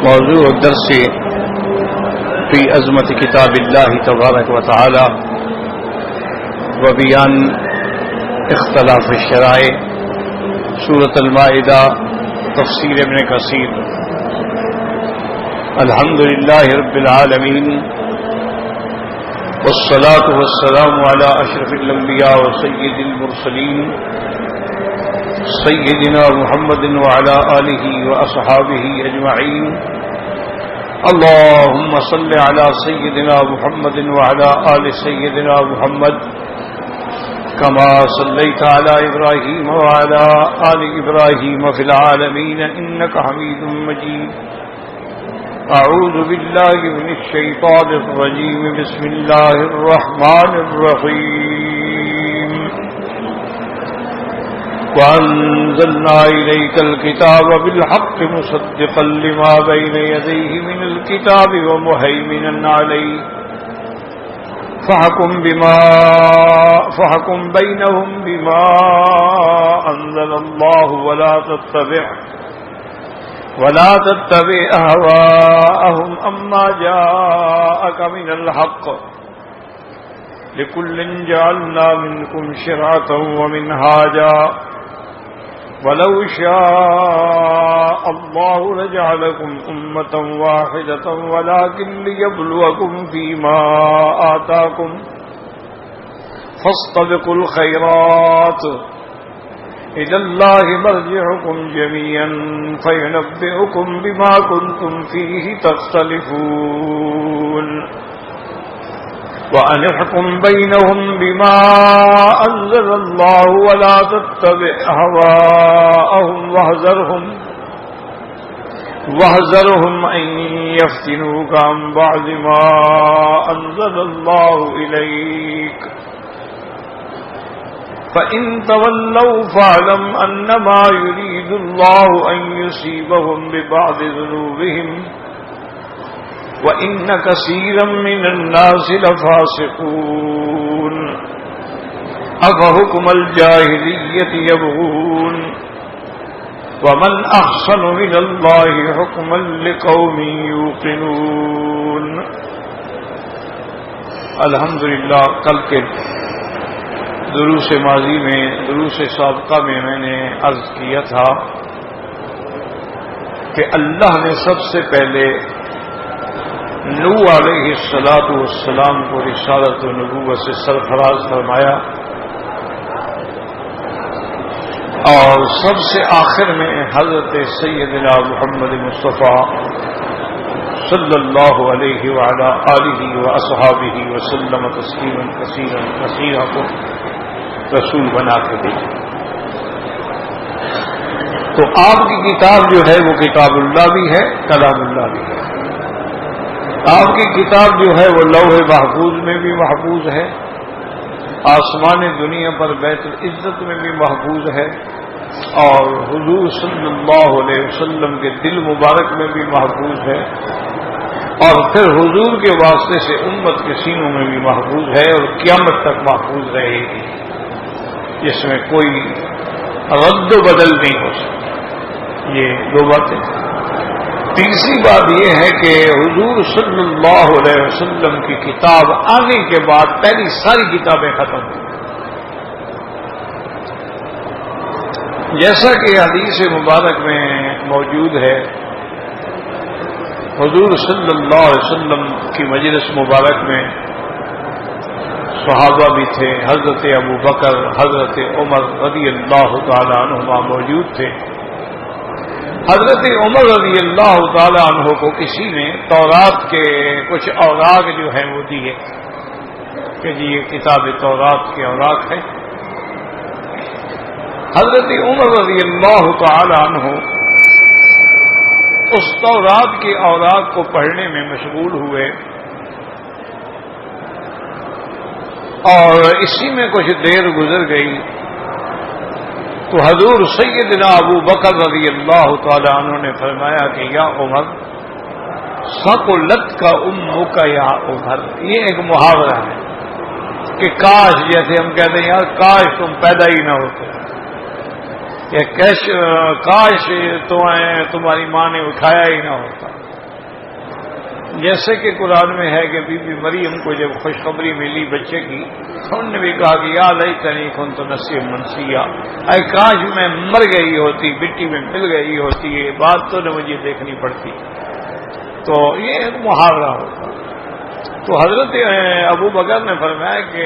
موضوع الدرس في عظمة كتاب الله تبارك وتعالى وبيان اختلاف الشرائع، سورة المائدة، تفسير ابن كثير۔ الحمد لله رب العالمين، والصلاة والسلام على أشرف الأنبياء وسيد المرسلين سيدنا محمد وعلى آله وأصحابه أجمعين۔ اللهم صل على سيدنا محمد وعلى آل سيدنا محمد كما صليت على إبراهيم وعلى آل إبراهيم في العالمين إنك حميد مجيد۔ أعوذ بالله من الشيطان الرجيم، بسم الله الرحمن الرحيم۔ وأنزلنا إليك الكتاب بالحق مصدقا لما بين يديه من الكتاب ومهيمنا عليه فاحكم بينهم بما أنزل الله ولا تتبع أهواءهم أما جاءك من الحق، لكل جعلنا منكم شرعة ومنهاجا ولو شاء الله لجعلكم أمة واحدة ولكن ليبلوكم فيما آتاكم فاستبقوا الخيرات إلى الله مرجعكم جميعا فينبئكم بما كنتم فيه تختلفون، وأن احكم بينهم بما أنزل الله ولا تتبع أهواءهم واحذرهم أن يفتنوك عن بعض ما أنزل الله إليك، فإن تولوا فاعلم أنما يريد الله أن يصيبهم ببعض ذنوبهم وَإِنَّ كَثِيرًا مِّنَ النَّاسِ لَفَاسِقُونَ أَفَحُكْمَ الْجَاهِلِيَّةِ يَبْغُونَ وَمَنْ أَحْسَنُ مِنَ اللَّهِ حُكْمًا لِقَوْمٍ يُوقِنُونَ۔ الحمدللہ، کل کے دروس ماضی میں، دروس سابقہ میں نے عرض کیا تھا کہ اللہ نے سب سے پہلے نوح علیہ السلام کو رسالت و نبوت سے سرفراز فرمایا، اور سب سے آخر میں حضرت سیدنا محمد مصطفیٰ صلی اللہ علیہ وعلی آلہ واصحابہ وسلم تسلیما کثیرا کو رسول بنا کے بھیجا۔ تو آپ کی کتاب جو ہے وہ کتاب اللہ بھی ہے، کلام اللہ بھی ہے۔ آپ کی کتاب جو ہے وہ لوح محفوظ میں بھی محفوظ ہے، آسمان دنیا پر بیت العزت میں بھی محفوظ ہے، اور حضور صلی اللہ علیہ وسلم کے دل مبارک میں بھی محفوظ ہے، اور پھر حضور کے واسطے سے امت کے سینوں میں بھی محفوظ ہے، اور قیامت تک محفوظ رہے گی، جس میں کوئی رد و بدل نہیں ہو سکتا۔ یہ دو باتیں۔ تیسری بات یہ ہے کہ حضور صلی اللہ علیہ وسلم کی کتاب آنے کے بعد پہلی ساری کتابیں ختم ہوئی، جیسا کہ حدیث مبارک میں موجود ہے۔ حضور صلی اللہ علیہ وسلم کی مجلس مبارک میں صحابہ بھی تھے، حضرت ابو بکر، حضرت عمر رضی اللہ تعالی عنہما موجود تھے۔ حضرت عمر رضی اللہ تعالی عنہ کو کسی نے تورات کے کچھ اوراق جو ہیں وہ دیے کہ جی یہ کتاب تورات کے اوراق ہے۔ حضرت عمر رضی اللہ تعالی عنہ اس تورات کے اوراق کو پڑھنے میں مشغول ہوئے، اور اسی میں کچھ دیر گزر گئی تو حضور سیدنا ابو بکر رضی اللہ تعالی عنہ نے فرمایا کہ یا عمر، ثقلت کا امک یا عمر۔ یہ ایک محاورہ ہے کہ کاش، جیسے ہم کہتے ہیں یار کاش تم پیدا ہی نہ ہوتے، کہ کاش تمہاری ماں نے اٹھایا ہی نہ ہوتا. جیسے کہ قرآن میں ہے کہ بی بی مریم کو جب خوشخبری ملی بچے کی تو انہوں نے بھی کہا کہ یا لیتنی کنت نسیا منسیا، اے کاش میں مر گئی ہوتی، مٹی میں مل گئی ہوتی، یہ بات تو نہ مجھے دیکھنی پڑتی. تو یہ ایک محاورہ ہوتا. تو حضرت ابو بکر نے فرمایا کہ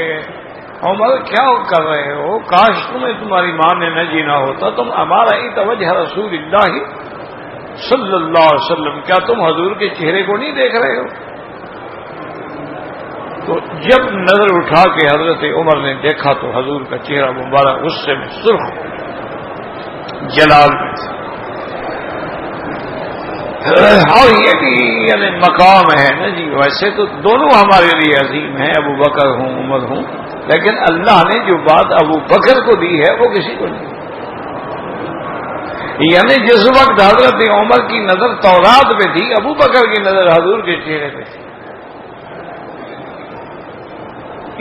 عمر کیا کر رہے ہو، کاش تمہیں تمہاری ماں نے نہ جینا ہوتا. تم ہمارا ہی توجہ رسول اللہ صلی اللہ علیہ وسلم، کیا تم حضور کے چہرے کو نہیں دیکھ رہے ہو؟ تو جب نظر اٹھا کے حضرت عمر نے دیکھا تو حضور کا چہرہ مبارک غصے میں سرخ، جلال میں تھا. اور یہ بھی یعنی مقام ہے نا جی. ویسے تو دونوں ہمارے لیے عظیم ہیں، ابو بکر ہوں عمر ہوں، لیکن اللہ نے جو بات ابو بکر کو دی ہے وہ کسی کو نہیں. یعنی جس وقت حضرت عمر کی نظر تورات پہ تھی، ابو بکر کی نظر حضور کے چہرے پہ تھی.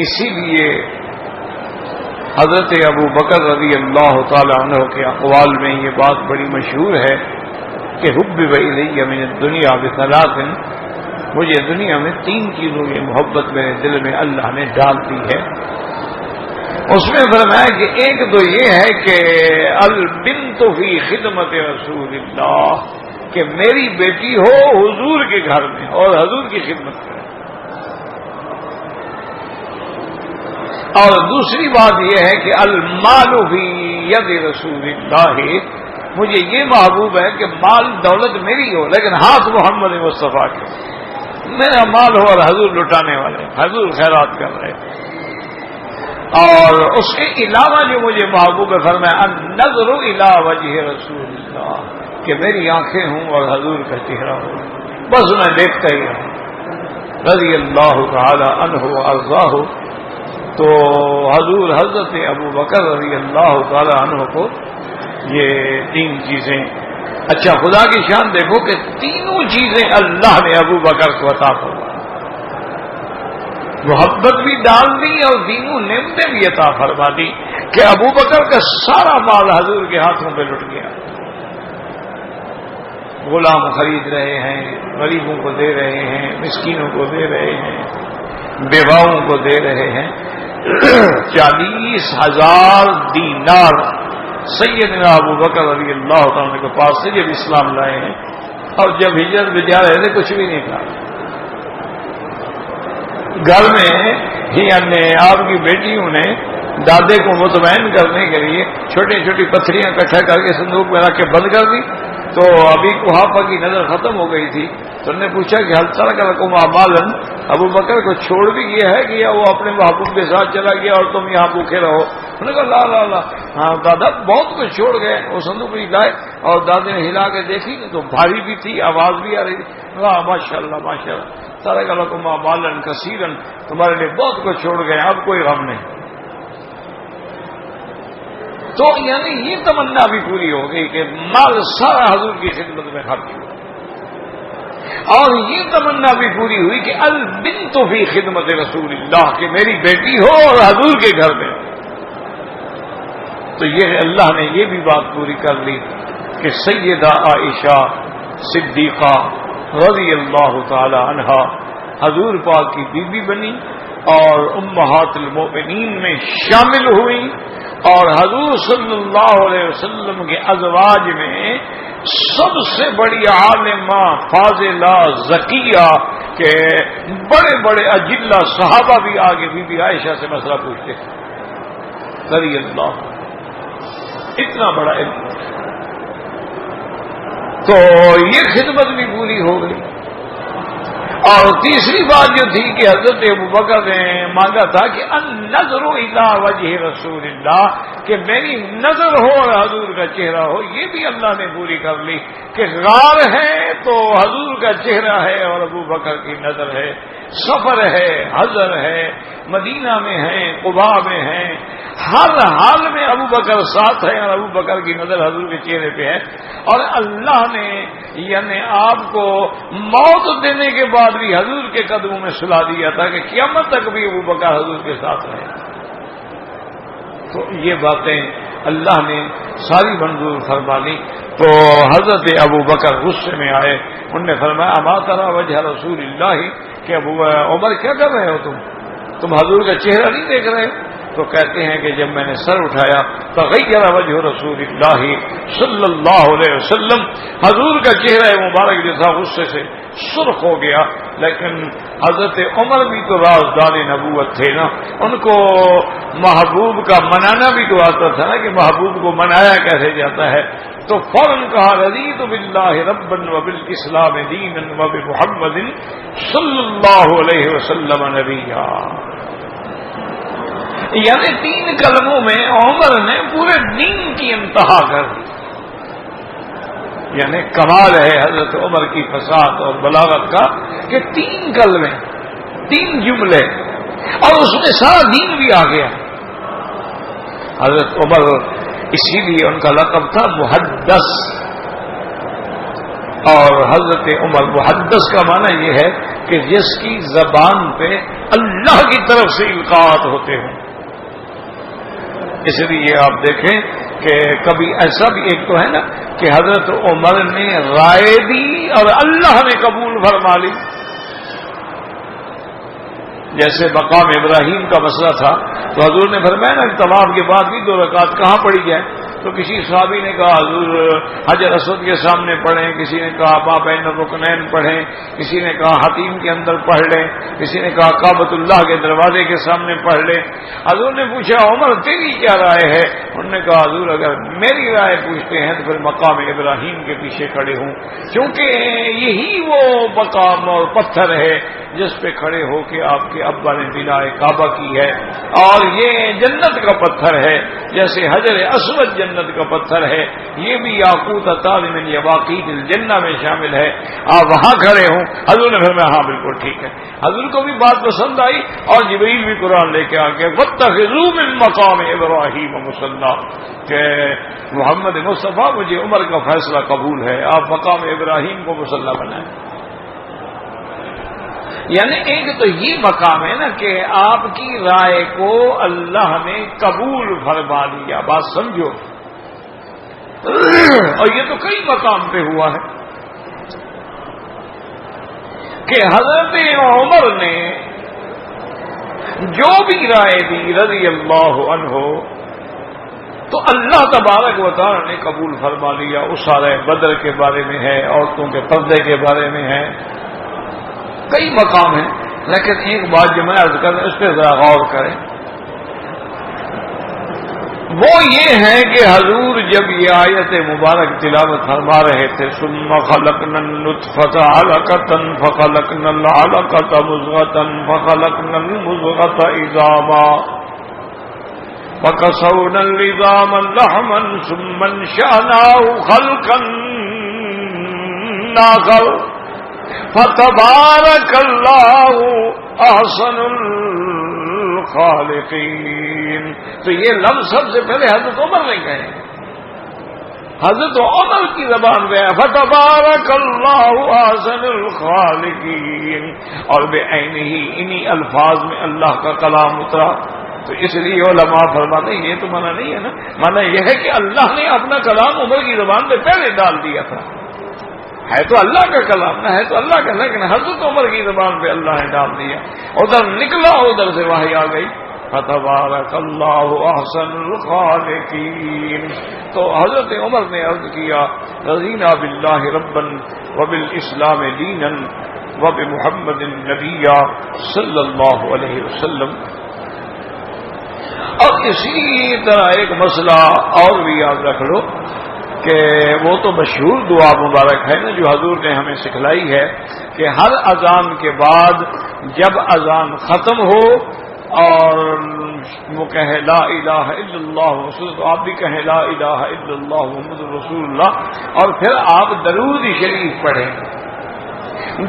اسی لیے حضرت ابو بکر رضی اللہ تعالی عنہ کے اقوال میں یہ بات بڑی مشہور ہے کہ حبب الی من الدنیا بثلاث، مجھے دنیا میں 3 چیزوں کی محبت میرے دل میں اللہ نے ڈال دی ہے. اس میں فرمایا کہ ایک تو یہ ہے کہ البنت فی خدمت رسول اللہ، کہ میری بیٹی ہو حضور کے گھر میں اور حضور کی خدمت کرے. اور دوسری بات یہ ہے کہ المال فی ید رسول اللہ، مجھے یہ محبوب ہے کہ مال دولت میری ہو لیکن ہاتھ محمد مصطفیٰ کے، میرا مال ہو اور حضور لٹانے والے، حضور خیرات کر رہے. اور اس کے علاوہ جو مجھے محبوب ہے فرمایا النظر الی وجہ رسول اللہ، کہ میری آنکھیں ہوں اور حضور کا چہرہ ہو، بس میں دیکھتا ہی ہوں. رضی اللہ تعالی عنہ وارضاہ. تو حضور حضرت ابو بکر رضی اللہ تعالی عنہ کو یہ 3 چیزیں، اچھا خدا کی شان دیکھو کہ تینوں چیزیں اللہ نے ابو بکر کو عطا فرمائی، محبت بھی ڈال دی اور تینوں نعمتیں بھی عطا فرما دی کہ ابو بکر کا سارا مال حضور کے ہاتھوں پہ لٹ گیا. غلام خرید رہے ہیں، غریبوں کو دے رہے ہیں، مسکینوں کو دے رہے ہیں، بیواؤں کو دے رہے ہیں. 40,000 دینار سیدنا ابو بکر رضی اللہ تعالیٰ کے پاس سے جب اسلام لائے ہیں، اور جب ہجرت میں جا رہے تھے کچھ بھی نہیں کہا. گھر میں یعنی آپ کی بیٹیوں نے دادے کو مطمئن کرنے کے لیے چھوٹی چھوٹی پتھریاں اکٹھا کر کے صندوق میں رکھ کے بند کر دی. تو ابھی قحافہ کی نظر ختم ہو گئی تھی تو انہوں نے پوچھا کہ حل ترک لکم اعمالا، ابو بکر کو چھوڑ بھی گیا ہے کہ وہ اپنے محبوب کے ساتھ چلا گیا اور تم یہاں بھوکے رہو؟ انہوں نے کہا لا لا لا، ہاں دادا بہت کچھ چھوڑ گئے. وہ صندوق بھی لائے اور دادے نے ہلا کے دیکھی تو بھاری بھی تھی، آواز بھی آ رہی تھی. واہ ماشاء اللہ ماشاء اللہ، ترک لکم اعمالا کثیرا، تمہارے لیے بہت کچھ چھوڑ گئے، اب کوئی غم نہیں. تو یعنی یہ تمنا بھی پوری ہو گئی کہ مال سارا حضور کی خدمت میں خرچ ہوا. اور یہ تمنا بھی پوری ہوئی کہ البنت فی خدمت رسول اللہ، کہ میری بیٹی ہو اور حضور کے گھر میں. تو یہ اللہ نے یہ بھی بات پوری کر لی کہ سیدہ عائشہ صدیقہ رضی اللہ تعالی عنہا حضور پاک کی بیوی بنی اور امہات المؤمنین میں شامل ہوئی، اور حضور صلی اللہ علیہ وسلم کے ازواج میں سب سے بڑی عالمہ فاضلہ ذکیہ کہ بڑے بڑے اجلہ صحابہ بھی آگے بی بی عائشہ سے مسئلہ پوچھتے تھے رضی اللہ، اتنا بڑا علم. تو یہ خدمت بھی پوری ہو گئی. اور تیسری بات جو تھی کہ حضرت ابو بکر نے مانگا تھا کہ النظر الی وجہ رسول اللہ، کہ میری نظر ہو اور حضور کا چہرہ ہو. یہ بھی اللہ نے پوری کر لی کہ غار ہے تو حضور کا چہرہ ہے اور ابو بکر کی نظر ہے، سفر ہے، حضر ہے، مدینہ میں ہے، قباء میں ہے، ہر حال میں ابو بکر ساتھ ہے اور ابو بکر کی نظر حضور کے چہرے پہ ہے. اور اللہ نے یعنی آپ کو موت دینے کے بعد بھی حضور کے قدموں میں سلا دیا تھا کہ قیامت تک بھی ابو بکر حضور کے ساتھ رہے. تو یہ باتیں اللہ نے ساری منظور فرما لی. تو حضرت ابو بکر غصے میں آئے. انہوں نے فرمایا اما ترى وجه رسول اللہ, کہ ابو عمر کیا کر رہے ہو تم حضور کا چہرہ نہیں دیکھ رہے ہو؟ تو کہتے ہیں کہ جب میں نے سر اٹھایا تغیر وجہ رسول اللہ صلی اللہ علیہ وسلم, حضور کا چہرہ مبارک جو تھا غصے سے سرخ ہو گیا. لیکن حضرت عمر بھی تو رازدار نبوت تھے نا, ان کو محبوب کا منانا بھی تو آتا تھا نا کہ محبوب کو منایا کیسے جاتا ہے. تو فوراً کہا رضیت باللہ ربا وبالاسلام دینا وبمحمد صلی اللہ علیہ وسلم نبیا. یعنی 3 کلموں میں عمر نے پورے دین کی انتہا کر دی. یعنی کمال ہے حضرت عمر کی فصاحت اور بلاغت کا کہ 3 کلمے 3 جملے اور اس میں سارا دین بھی آ گیا. حضرت عمر اسی لیے ان کا لقب تھا محدث. اور حضرت عمر محدث کا معنی یہ ہے کہ جس کی زبان پہ اللہ کی طرف سے القاءات ہوتے ہوں. اس لیے آپ دیکھیں کہ کبھی ایسا بھی ایک تو ہے نا کہ حضرت عمر نے رائے دی اور اللہ نے قبول فرما لی. جیسے مقام ابراہیم کا مسئلہ تھا تو حضور نے فرمایا نا طواف کے بعد بھی 2 رکعت کہاں پڑھی جائے. تو کسی صحابی نے کہا حضور حجر اسود کے سامنے پڑھیں, کسی نے کہا بابین الرکنین پڑھیں, کسی نے کہا حتیم کے اندر پڑھ لیں, کسی نے کہا کعبۃ اللہ کے دروازے کے سامنے پڑھ لیں. حضور نے پوچھا عمر تیری کیا رائے ہے؟ انہوں نے کہا حضور اگر میری رائے پوچھتے ہیں تو پھر مقام ابراہیم کے پیچھے کھڑے ہوں, کیونکہ یہی وہ مقام اور پتھر ہے جس پہ کھڑے ہو کے آپ کے ابا نے بنا کعبہ کی ہے, اور یہ جنت کا پتھر ہے جیسے حجر اسود جنت کا پتھر ہے, یہ بھی یاقوت تاج من یواقیت الجنہ میں شامل ہے, آپ وہاں کھڑے ہوں. حضور نے فرمایا ہاں بالکل ٹھیک ہے. حضور کو بھی بات پسند آئی اور جبریل بھی قرآن لے کے آ گیا واتخذوا من مقام ابراہیم مصلی, کہ محمد مصطفیٰ مجھے عمر کا فیصلہ قبول ہے, آپ مقام ابراہیم کو مصلی بنائیں. یعنی ایک تو یہ مقام ہے نا کہ آپ کی رائے کو اللہ نے قبول فرما لیا, بات سمجھو. اور یہ تو کئی مقام پہ ہوا ہے کہ حضرت عمر نے جو بھی رائے دی رضی اللہ عنہ تو اللہ تبارک و تعالی نے قبول فرما لیا. اسارہ بدر کے بارے میں ہے, عورتوں کے پردے کے بارے میں ہے, کئی مقام ہیں. لیکن ایک بات جو میں عرض کر رہا ہوں اس پہ ذرا غور کریں, وہ یہ ہے کہ حضور جب یہ آیت مبارک تلاوت فرما رہے تھے ثم خلقنا النطفة علقة فخلقنا العلقة مضغة فخلقنا المضغة عظاما فكسونا العظام لحما ثم انشأناه خلقا آخر فتبارك الله احسن الخالقین. تو یہ لفظ سب سے پہلے حضرت عمر نے کہے, حضرت عمر کی زبان پہ فتبارک اللہ احسن الخالقین, اور بعینہ انہی الفاظ میں اللہ کا کلام اترا. تو اس لیے علماء فرماتے ہیں یہ تو منع نہیں ہے نا, منع یہ ہے کہ اللہ نے اپنا کلام عمر کی زبان پہ پہلے ڈال دیا تھا. ہے تو اللہ کا کلام نہ, ہے تو اللہ کا, لیکن حضرت عمر کی زبان پہ اللہ نے ڈال دیا. ادھر نکلا ادھر سے وحی آ گئی فتبارک اللہ احسن الخالقین. تو حضرت عمر نے عرض کیا رضینا باللہ ربا وبالاسلام دینا وبمحمد نبیا صلی اللہ علیہ وسلم. اور اسی طرح ایک مسئلہ اور بھی یاد رکھ لو کہ وہ تو مشہور دعا مبارک ہے نا جو حضور نے ہمیں سکھلائی ہے کہ ہر اذان کے بعد جب اذان ختم ہو اور وہ کہے لا الہ الا اللہ رسول, تو آپ بھی کہیں لا الہ الا اللہ محمد رسول اللہ, اور پھر آپ درود شریف پڑھیں.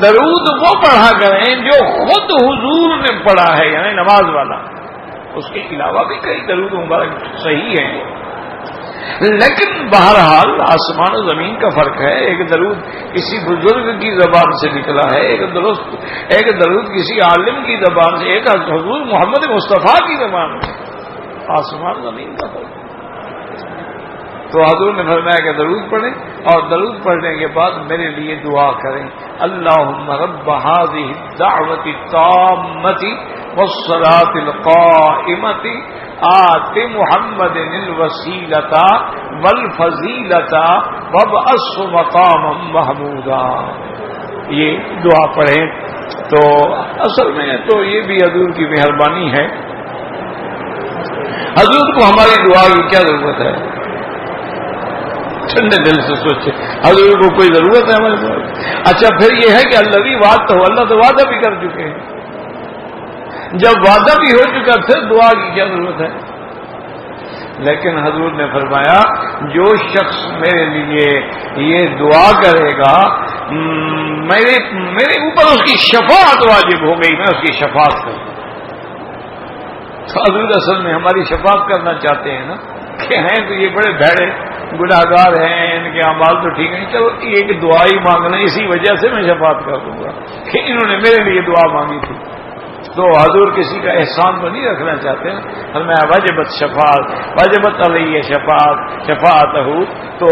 درود وہ پڑھا کریں جو خود حضور نے پڑھا ہے, یعنی نماز والا. اس کے علاوہ بھی کئی درود مبارک صحیح ہیں, لیکن بہرحال آسمان و زمین کا فرق ہے. ایک درود کسی بزرگ کی زبان سے نکلا ہے, ایک درود کسی عالم کی زبان سے, ایک حضور محمد مصطفیٰ کی زبان سے. آسمان و زمین کا فرق. تو حضور نے فرمایا کہ درود پڑھیں اور درود پڑھنے کے بعد میرے لیے دعا کریں، اللہم رب هذه الدعوة التامة والصلاة القائمة آت محمد الوسیلۃ والفضیلۃ وابعثہ مقاما محمودا. یہ دعا پڑھیں. تو اصل میں تو یہ بھی حضور کی مہربانی ہے. حضور کو ہماری دعا کی کیا ضرورت ہے؟ ٹھنڈے دل سے سوچے، حضور کو کوئی ضرورت ہے ہمارے پاس؟ اچھا پھر یہ ہے کہ الذی وعدتہ، اللہ تو وعدہ بھی کر چکے ہیں. جب وعدہ بھی ہو چکا پھر دعا کی کیا ضرورت ہے؟ لیکن حضور نے فرمایا جو شخص میرے لیے یہ دعا کرے گا میرے اوپر اس کی شفاعت واجب ہو گئی، میں اس کی شفاعت کروں. حضور اصل میں ہماری شفاعت کرنا چاہتے ہیں نا، کہ ہیں تو یہ بڑے بھیڑے گناہگار ہیں، ان کے اعمال تو ٹھیک نہیں، چلو ایک دعا ہی مانگنا، اسی وجہ سے میں شفاعت کر دوں گا کہ انہوں نے میرے لیے دعا مانگی تھی. تو حضور کسی کا احسان تو نہیں رکھنا چاہتے نا. فرمایا واجبت شفاعت، واجبت علیہ شفاعت ہو. تو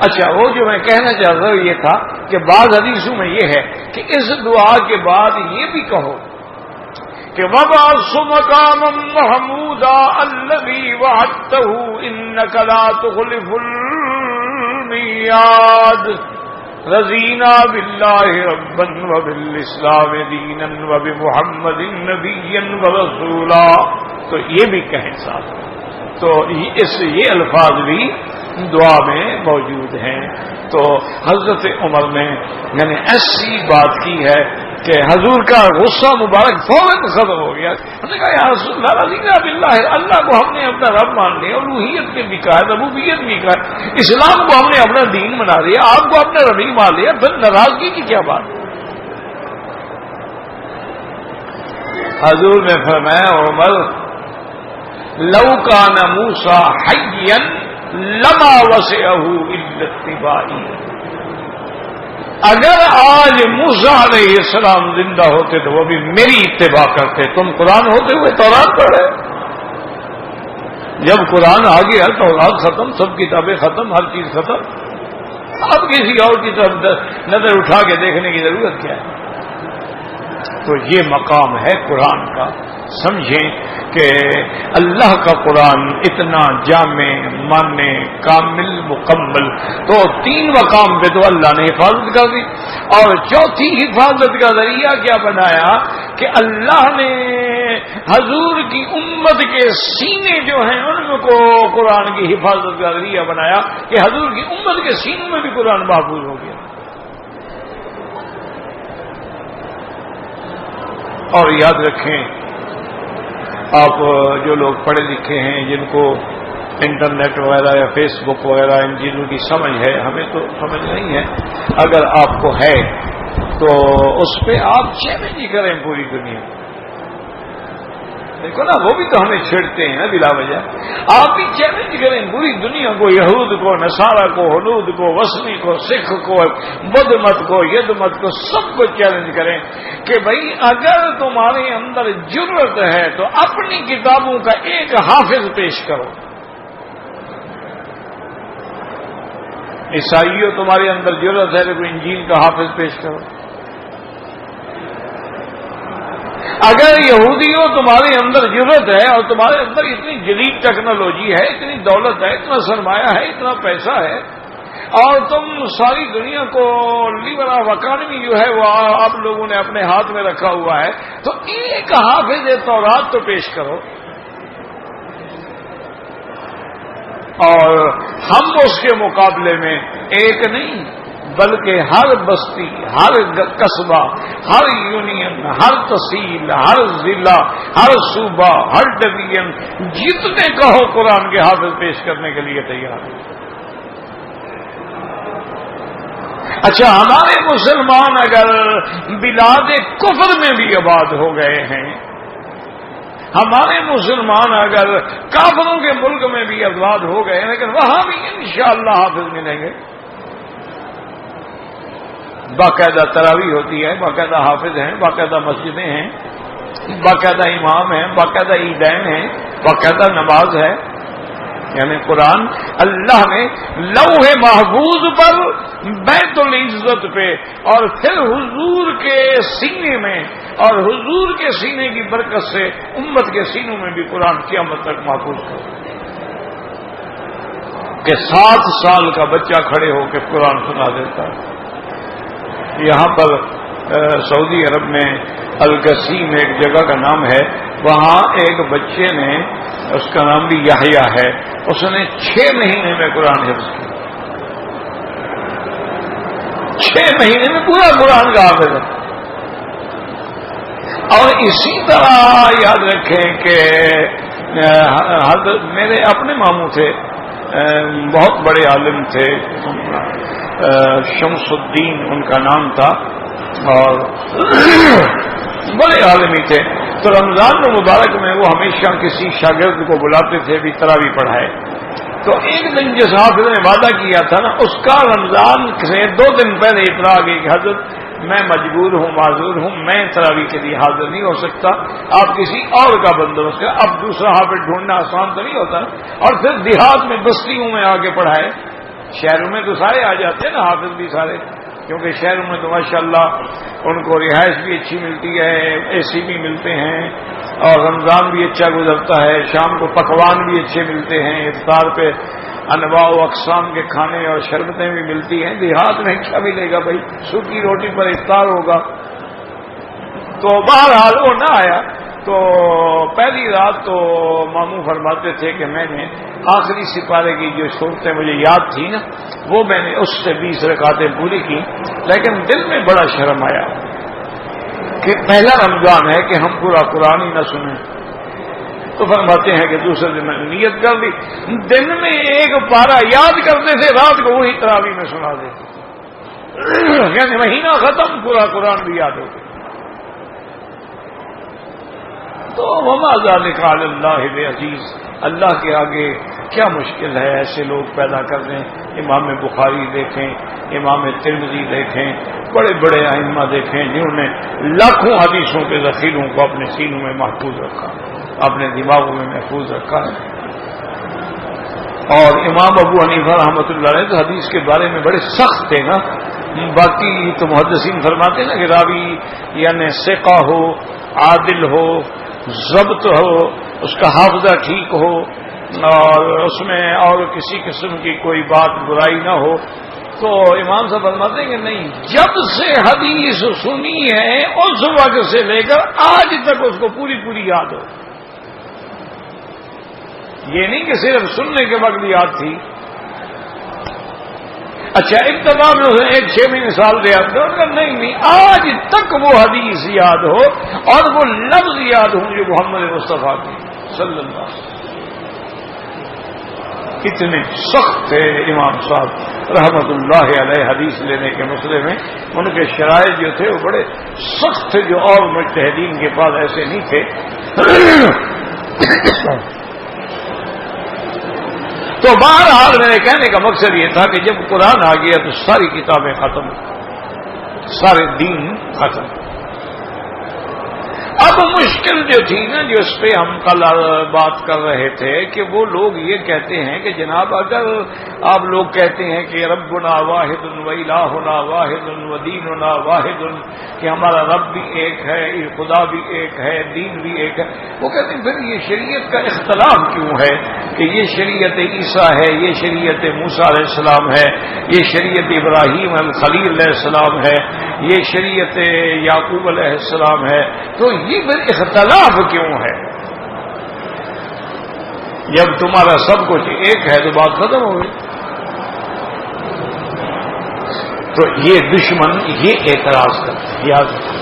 اچھا وہ جو میں کہنا چاہتا ہوں یہ تھا کہ بعض حدیثوں میں یہ ہے کہ اس دعا کے بعد یہ بھی کہو کہ وَبَعَثْ مَقَامًا مَحْمُودًا الَّذِي وَعَدتَّهُ إِنَّكَ لَا تُخْلِفُ الْمِيعَادَ رضینا باللہ ربا وبالاسلام دینا وبمحمد نبیا ورسولا. تو یہ بھی کہیں ساتھ. تو یہ الفاظ بھی دعا میں موجود ہیں. تو حضرت عمر نے یعنی ایسی بات کی ہے کہ حضور کا غصہ مبارک فوراً ختم ہو گیا. انہوں نے کہا یا رسول اللہ رضینا باللہ، اللہ کو ہم نے اپنا رب مان لیا، الوہیت کے بھی کہا، ربوبیت بھی کہا، اسلام کو ہم نے اپنا دین بنا لیا، آپ کو اپنا ربی مان لیا، پھر ناراضگی کی کیا بات؟ حضور نے فرمایا عمر لو کان موسیٰ حیا لما وسعہ الا اتباعی. اگر آج موسیٰ علیہ السلام زندہ ہوتے تو وہ بھی میری اتباع کرتے. تم قرآن ہوتے ہوئے تورات پڑھ رہے، جب قرآن آ گیا تورات ختم، سب کتابیں ختم، ہر چیز ختم. اب کسی اور کی طرف نظر اٹھا کے دیکھنے کی ضرورت کیا ہے؟ تو یہ مقام ہے قرآن کا. سمجھیں کہ اللہ کا قرآن اتنا جامع مانے کامل مکمل. تو 3 مقام پہ تو اللہ نے حفاظت کر دی، اور چوتھی حفاظت کا ذریعہ کیا بنایا کہ اللہ نے حضور کی امت کے سینے جو ہیں ان کو قرآن کی حفاظت کا ذریعہ بنایا کہ حضور کی امت کے سینوں میں بھی قرآن محفوظ ہو گیا. اور یاد رکھیں آپ جو لوگ پڑھے لکھے ہیں، جن کو انٹرنیٹ وغیرہ یا فیس بک وغیرہ ان چیزوں کی سمجھ ہے، ہمیں تو سمجھ نہیں ہے، اگر آپ کو ہے تو اس پہ آپ چیلنج کریں پوری دنیا. دیکھو نا وہ بھی تو ہمیں چھیڑتے ہیں نا بلا وجہ. آپ بھی چیلنج کریں پوری دنیا کو، یہود کو، نصارہ کو، ہنود کو، وثنی کو، سکھ کو، بدھ مت کو، ید مت کو، سب کو چیلنج کریں کہ بھائی اگر تمہارے اندر جرأت ہے تو اپنی کتابوں کا ایک حافظ پیش کرو. عیسائیوں تمہارے اندر جرأت ہے تو انجیل کا حافظ پیش کرو. اگر یہودیوں تمہارے اندر جرأت ہے اور تمہارے اندر اتنی جدید ٹیکنالوجی ہے، اتنی دولت ہے، اتنا سرمایہ ہے، اتنا پیسہ ہے، اور تم ساری دنیا کو لیبر آف اکانومی جو ہے وہ آپ لوگوں نے اپنے ہاتھ میں رکھا ہوا ہے، تو ایک حافظ تورات تو پیش کرو. اور ہم اس کے مقابلے میں ایک نہیں بلکہ ہر بستی، ہر قصبہ، ہر یونین، ہر تحصیل، ہر ضلع، ہر صوبہ، ہر ڈویژن، جتنے کہو قرآن کے حافظ پیش کرنے کے لیے تیار ہیں. اچھا ہمارے مسلمان اگر بلاد کفر میں بھی آباد ہو گئے ہیں، ہمارے مسلمان اگر کافروں کے ملک میں بھی آباد ہو گئے ہیں، لیکن وہاں بھی انشاءاللہ حافظ ملیں گے. باقاعدہ تراویح ہوتی ہے، باقاعدہ حافظ ہیں، باقاعدہ مسجدیں ہیں، باقاعدہ امام ہیں، باقاعدہ عیدین ہیں، باقاعدہ نماز ہے. یعنی قرآن اللہ نے لوح محفوظ پر، بیت العزت پہ، اور پھر حضور کے سینے میں، اور حضور کے سینے کی برکت سے امت کے سینوں میں بھی قرآن قیامت تک محفوظ کر کہ 7 سال کا بچہ کھڑے ہو کے قرآن سنا دیتا ہے۔ یہاں پر سعودی عرب میں القسیم ایک جگہ کا نام ہے، وہاں ایک بچے نے، اس کا نام بھی یحییٰ ہے، اس نے 6 مہینے میں قرآن حفظ کیا، 6 مہینے میں پورا قرآن کا حافظ ہے۔ اور اسی طرح یاد رکھیں کہ میرے اپنے ماموں تھے، بہت بڑے عالم تھے، شمس الدین ان کا نام تھا، اور بڑے عالمی تھے۔ تو رمضان المبارک میں وہ ہمیشہ کسی شاگرد کو بلاتے تھے بھی تراویح پڑھائے۔ تو ایک دن جس حافظ نے وعدہ کیا تھا نا، اس کا رمضان سے 2 دن پہلے اطلاع آ گئی کہ حضرت میں مجبور ہوں، معذور ہوں، میں تراویح کے لیے حاضر نہیں ہو سکتا، آپ کسی اور کا بندوبست کریں۔ اب دوسرا حافظ ڈھونڈنا آسان تو نہیں ہوتا، اور پھر دیہات میں بستیوں میں آ کے پڑھائے۔ شہروں میں تو سارے آ جاتے ہیں نا حافظ بھی سارے، کیونکہ شہروں میں تو ماشاءاللہ ان کو رہائش بھی اچھی ملتی ہے، اے سی بھی ملتے ہیں، اور رمضان بھی اچھا گزرتا ہے، شام کو پکوان بھی اچھے ملتے ہیں، افطار پہ انواع و اقسام کے کھانے اور شربتیں بھی ملتی ہیں۔ دیہات میں کیا ملے گا بھائی، سوکھی روٹی پر افطار ہوگا۔ تو بہرحال وہ نہ آیا۔ تو پہلی رات تو ماموں فرماتے تھے کہ میں نے آخری سپارے کی جو صورتیں مجھے یاد تھی نا، وہ میں نے اس سے 20 رکعتیں پوری کی، لیکن دل میں بڑا شرم آیا کہ پہلا رمضان ہے کہ ہم پورا قرآن ہی نہ سنیں۔ تو فرماتے ہیں کہ دوسرے دن میں نے نیت کر لی، دن میں ایک پارا یاد کرتے تھے، رات کو وہی تراویح میں سنا دیتے، یعنی مہینہ ختم، پورا قرآن بھی یاد ہو گیا۔ تو وما ذالک علی اللہ بعزیز، اللہ کے آگے کیا مشکل ہے ایسے لوگ پیدا کر دیں۔ امام بخاری دیکھیں، امام ترمذی دیکھیں، بڑے بڑے ائمہ دیکھیں جنہوں نے لاکھوں حدیثوں کے ذخیروں کو اپنے سینوں میں محفوظ رکھا، اپنے دماغوں میں محفوظ رکھا ہے۔ اور امام ابو حنیفہ رحمۃ اللہ علیہ تو حدیث کے بارے میں بڑے سخت تھے نا، باقی تو محدثین فرماتے نا کہ راوی یعنی ثقہ ہو، عادل ہو، ضبط ہو، اس کا حافظہ ٹھیک ہو، اور اس میں اور کسی قسم کی کوئی بات برائی نہ ہو، تو امام صاحب فرماتے ہیں کہ نہیں، جب سے حدیث سنی ہے اس وقت سے لے کر آج تک اس کو پوری پوری یاد ہو۔ یہ نہیں کہ صرف سننے کے وقت یاد تھی۔ اچھا ابتدا میں اس نے 6 سال دیا تو نہیں، آج تک وہ حدیث یاد ہو اور وہ لفظ یاد ہوں جو محمد مصطفیٰ کی صلی اللہ علیہ وسلم۔ کتنے سخت تھے امام صاحب رحمت اللہ علیہ حدیث لینے کے مسئلے میں، ان کے شرائط جو تھے وہ بڑے سخت تھے، جو اور مجتہدین کے پاس ایسے نہیں تھے۔ تو بہرحال میرے کہنے کا مقصد یہ تھا کہ جب قرآن آ گیا تو ساری کتابیں ختم، سارے دین ختم۔ اب مشکل جو تھی نا، جو اس پہ ہم کل بات کر رہے تھے، کہ وہ لوگ یہ کہتے ہیں کہ جناب اگر آپ لوگ کہتے ہیں کہ ربنا واحد و الہنا واحد و دیننا واحد، کہ ہمارا رب بھی ایک ہے، خدا بھی ایک ہے، دین بھی ایک ہے، وہ کہتے ہیں پھر یہ شریعت کا اختلاف کیوں ہے کہ یہ شریعت عیسیٰ ہے، یہ شریعت موسیٰ علیہ السلام ہے، یہ شریعت ابراہیم الخلیل علیہ السلام ہے، یہ شریعت یعقوب علیہ السلام ہے، تو یہ پھر اختلاف کیوں ہے؟ جب تمہارا سب کچھ ایک ہے تو بات ختم ہو گئی۔ تو یہ دشمن یہ اعتراض کرتے، یاد رکھیں۔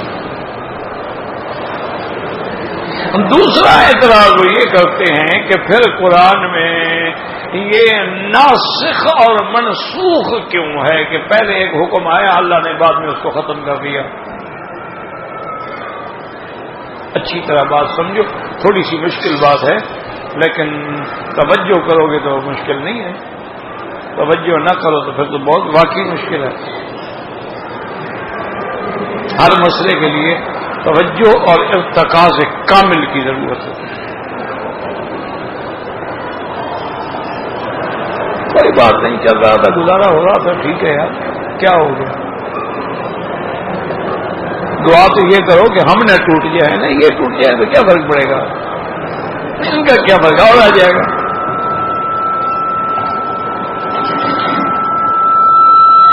دوسرا اعتراض وہ یہ کرتے ہیں کہ پھر قرآن میں یہ ناسخ اور منسوخ کیوں ہے کہ پہلے ایک حکم آیا، اللہ نے بعد میں اس کو ختم کر دیا۔ اچھی طرح بات سمجھو، تھوڑی سی مشکل بات ہے، لیکن توجہ کرو گے تو مشکل نہیں ہے، توجہ نہ کرو تو پھر تو بہت واقعی مشکل ہے۔ ہر مسئلے کے لیے توجہ اور ارتکاز کامل کی ضرورت ہے۔ کوئی بات نہیں، چل رہا تھا، گزارا ہو رہا تھا، ٹھیک ہے یار، کیا ہو گیا؟ دعا تو یہ کرو کہ ہم نہ ٹوٹ جائے نا، یہ ٹوٹ جائے تو کیا فرق پڑے گا؟ ان کا کیا فرق اور آ جائے گا؟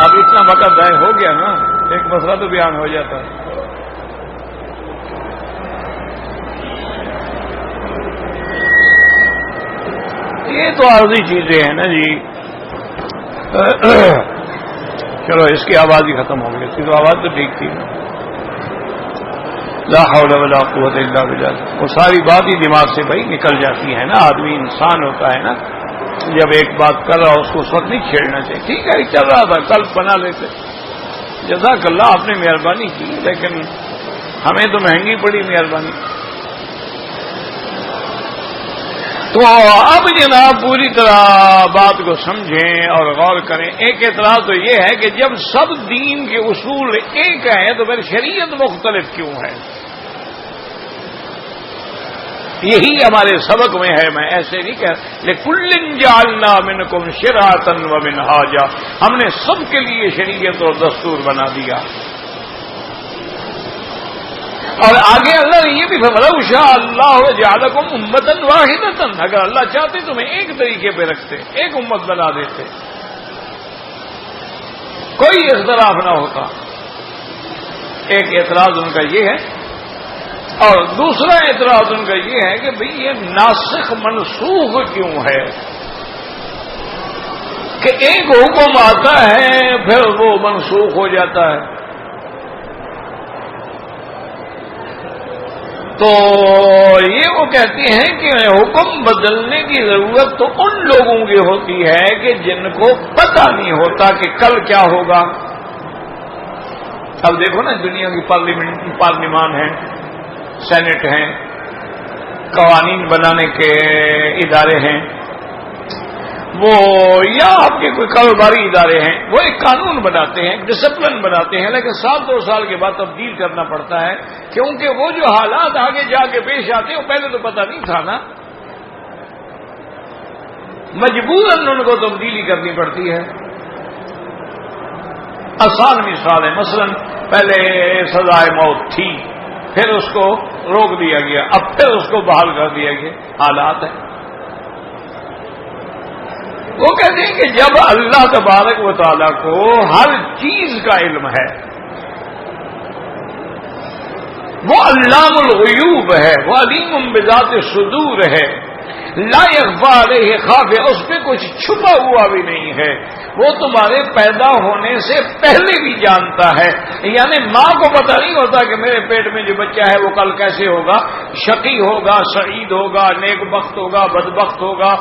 اب اتنا وقت ضائع ہو گیا نا، ایک مسئلہ تو بیان ہو جاتا ہے۔ یہ تو عارضی چیزیں ہیں نا جی۔ چلو اس کی آواز ہی ختم ہو گئی، اس کی تو آواز تو ٹھیک تھی، لا حول ولا قوت الا باللہ، وہ ساری بات ہی دماغ سے بھائی نکل جاتی ہے نا۔ آدمی انسان ہوتا ہے نا، جب ایک بات کر رہا ہو اس کو اس وقت نہیں چھیڑنا چاہیے۔ ٹھیک ہے چل رہا تھا، کل بنا لیتے، جزاک اللہ آپ نے مہربانی کی، لیکن ہمیں تو مہنگی پڑی مہربانی۔ تو اب جناب پوری طرح بات کو سمجھیں اور غور کریں۔ ایک اعتراض تو یہ ہے کہ جب سب دین کے اصول ایک ہیں تو پھر شریعت مختلف کیوں ہے؟ یہی ہمارے سبق میں ہے، میں ایسے نہیں کہہ، لِكُلٍّ جَعَلْنَا مِنْكُمْ شِرْعَةً وَمِنْهَاجًا، ہم نے سب کے لیے شریعت اور دستور بنا دیا۔ اور آگے اللہ نے یہ بھی فرمایا وَشَاءَ اللَّهُ جَعَلَكُمْ أُمَّةً وَاحِدَةً، اگر اللہ چاہتے تمہیں ایک طریقے پہ رکھتے، ایک امت بنا دیتے، کوئی اختلاف نہ ہوتا۔ ایک اعتراض ان کا یہ ہے، اور دوسرا اعتراض ان کا یہ ہے کہ بھئی یہ ناسخ منسوخ کیوں ہے کہ ایک حکم آتا ہے پھر وہ منسوخ ہو جاتا ہے؟ تو یہ وہ کہتے ہیں کہ حکم بدلنے کی ضرورت تو ان لوگوں کی ہوتی ہے کہ جن کو پتہ نہیں ہوتا کہ کل کیا ہوگا۔ اب دیکھو نا، دنیا کی پارلیمان ہے، سینٹ ہیں، قوانین بنانے کے ادارے ہیں، وہ یا آپ کے کوئی کاروباری ادارے ہیں، وہ ایک قانون بناتے ہیں، ایک ڈسپلن بناتے ہیں، لیکن سال 2 سال کے بعد تبدیل کرنا پڑتا ہے، کیونکہ وہ جو حالات آگے جا کے پیش آتے ہیں وہ پہلے تو پتہ نہیں تھا نا، مجبوراً ان کو تبدیلی کرنی پڑتی ہے۔ آسان مثال ہے، مثلا پہلے سزائے موت تھی، پھر اس کو روک دیا گیا، اب پھر اس کو بحال کر دیا گیا، حالات ہے۔ وہ کہتے ہیں کہ جب اللہ تبارک و تعالیٰ کو ہر چیز کا علم ہے، وہ علام الغیوب ہے، وہ علیم بذات الصدور ہے، لا یخفی علیہ خافیہ، اس پہ کچھ چھپا ہوا بھی نہیں ہے، وہ تمہارے پیدا ہونے سے پہلے بھی جانتا ہے۔ یعنی ماں کو پتہ نہیں ہوتا کہ میرے پیٹ میں جو بچہ ہے وہ کل کیسے ہوگا، شقی ہوگا، سعید ہوگا، نیک بخت ہوگا، بدبخت ہوگا،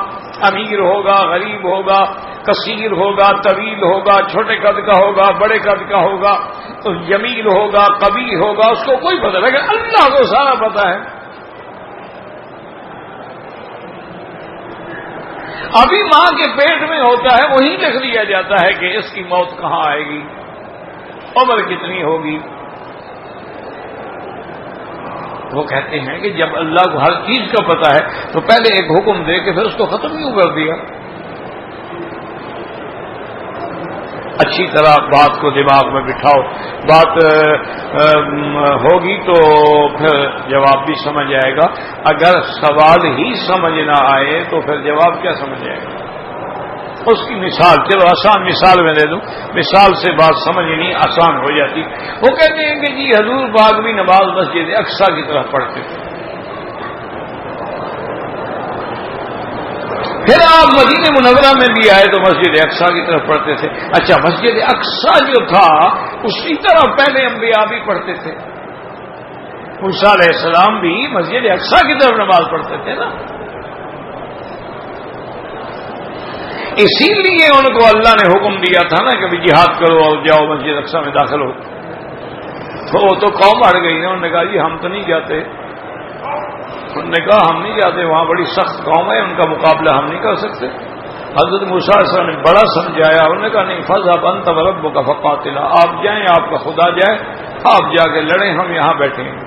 امیر ہوگا، غریب ہوگا، کثیر ہوگا، طویل ہوگا، چھوٹے قد کا ہوگا، بڑے قد کا ہوگا، جمیل ہوگا، قبیح ہوگا، اس کو کوئی پتہ نہیں، لیکن اللہ کو سارا پتہ ہے۔ ابھی ماں کے پیٹ میں ہوتا ہے، وہیں لکھ دیا جاتا ہے کہ اس کی موت کہاں آئے گی، عمر کتنی ہوگی۔ وہ کہتے ہیں کہ جب اللہ کو ہر چیز کا پتہ ہے تو پہلے ایک حکم دے کے پھر اس کو ختم کیوں کر دیا؟ اچھی طرح بات کو دماغ میں بٹھاؤ، بات ہوگی تو پھر جواب بھی سمجھ آئے گا۔ اگر سوال ہی سمجھ نہ آئے تو پھر جواب کیا سمجھ آئے گا؟ اس کی مثال، چلو آسان مثال میں دے دوں، مثال سے بات سمجھنی آسان ہو جاتی۔ وہ کہتے ہیں کہ جی حضور پاک بھی نماز مسجد اقصیٰ کی طرف پڑھتے تھے، پھر آپ مدینہ منورہ میں بھی آئے تو مسجد اقصیٰ کی طرف پڑھتے تھے۔ اچھا، مسجد اقصیٰ جو تھا اسی طرح پہلے انبیاء بھی پڑھتے تھے، موسیٰ علیہ السلام بھی مسجد اقصیٰ کی طرف نماز پڑھتے تھے نا، اسی لیے ان کو اللہ نے حکم دیا تھا نا کہ جہاد کرو اور جاؤ مسجد اقصیٰ میں داخل ہو۔ تو وہ تو قوم ہٹ گئی نا، انہوں نے کہا جی ہم تو نہیں جاتے، انہوں نے کہا ہم نہیں جاتے، وہاں بڑی سخت قوم ہے، ان کا مقابلہ ہم نہیں کر سکتے۔ حضرت موسیٰ علیہ السلام نے بڑا سمجھایا، انہوں نے کہا نہیں، فاذهب انت وربك فقاتلا، آپ جائیں، آپ کا خدا جائے، آپ جا کے لڑیں، ہم یہاں بیٹھے ہیں،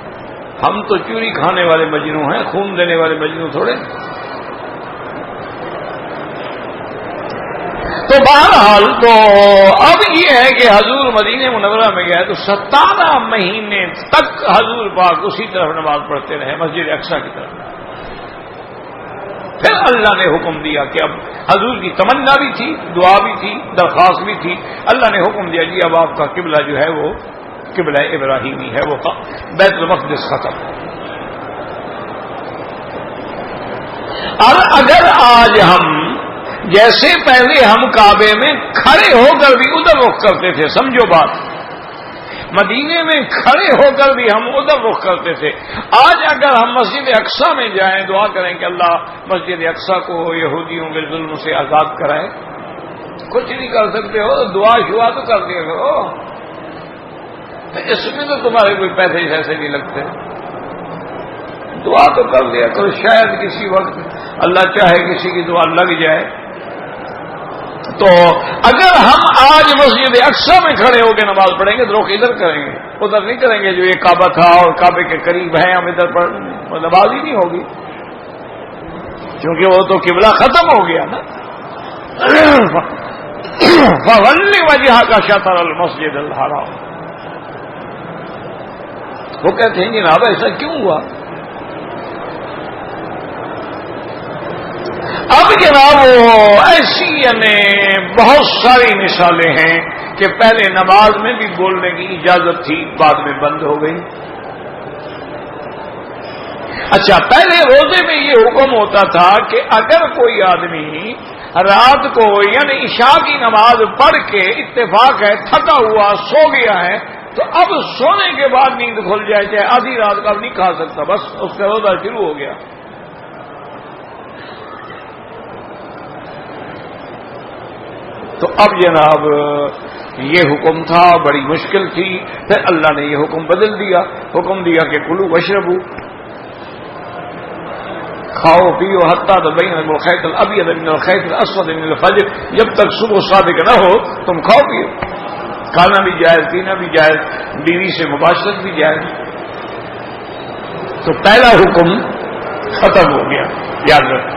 ہم تو چوری کھانے والے مجنو ہیں، خون دینے والے مجنو تھوڑے۔ تو بہرحال تو اب یہ ہے کہ حضور مدینہ منورہ میں گئے تو 17 مہینے تک حضور پاک اسی طرف نماز پڑھتے رہے، مسجد اقصی کی طرف۔ پھر اللہ نے حکم دیا کہ اب حضور کی تمنا بھی تھی، دعا بھی تھی، درخواست بھی تھی، اللہ نے حکم دیا جی اب آپ کا قبلہ جو ہے وہ قبلہ ابراہیمی ہے، وہ بیت المقدس ختم۔ اور اگر آج ہم جیسے پہلے ہم کعبے میں کھڑے ہو کر بھی ادھر رخ کرتے تھے، سمجھو بات، مدینے میں کھڑے ہو کر بھی ہم ادھر رخ کرتے تھے، آج اگر ہم مسجد اقصی میں جائیں دعا کریں کہ اللہ مسجد اقصی کو یہودیوں کے ظلم سے آزاد کرائے، کچھ نہیں کر سکتے ہو، دعا شعا تو کر دیا کرو، اس میں تو تمہارے کوئی پیسے ایسے نہیں لگتے، دعا تو کر دیا کرو، شاید کسی وقت اللہ چاہے کسی کی دعا لگ جائے۔ تو اگر ہم آج مسجد اقصی میں کھڑے ہو کے نماز پڑھیں گے تو رخ ادھر کریں گے، ادھر نہیں کریں گے جو یہ کعبہ تھا اور کعبے کے قریب ہیں ہم ادھر پڑھ نماز ہی نہیں ہوگی، کیونکہ وہ تو قبلہ ختم ہو گیا نا۔ فَوَلِّ وَجْهَكَ شَطْرَ الْمَسْجِدِ الْحَرَامِ، وہ کہتے ہیں جناب ایسا کیوں ہوا؟ اب جناب ایسی یعنی بہت ساری مثالیں ہیں کہ پہلے نماز میں بھی بولنے کی اجازت تھی، بعد میں بند ہو گئی۔ اچھا، پہلے روزے میں یہ حکم ہوتا تھا کہ اگر کوئی آدمی رات کو یعنی عشاء کی نماز پڑھ کے اتفاق ہے تھکا ہوا سو گیا ہے تو اب سونے کے بعد نیند کھل جائے، چاہے آدھی رات کا نہیں کھا سکتا، بس اس کا روزہ شروع ہو گیا۔ تو اب جناب یہ حکم تھا، بڑی مشکل تھی، پھر اللہ نے یہ حکم بدل دیا، حکم دیا کہ کلو وشربو، کھاؤ پیو حتیٰ تبین الخیط الابیض من الخیط الاسود من الفجر، جب تک صبح صادق نہ ہو تم کھاؤ پیو، کھانا بھی جائز، پینا بھی جائز، بیوی سے مباشرت بھی جائز۔ تو پہلا حکم ختم ہو گیا، یاد رکھیں۔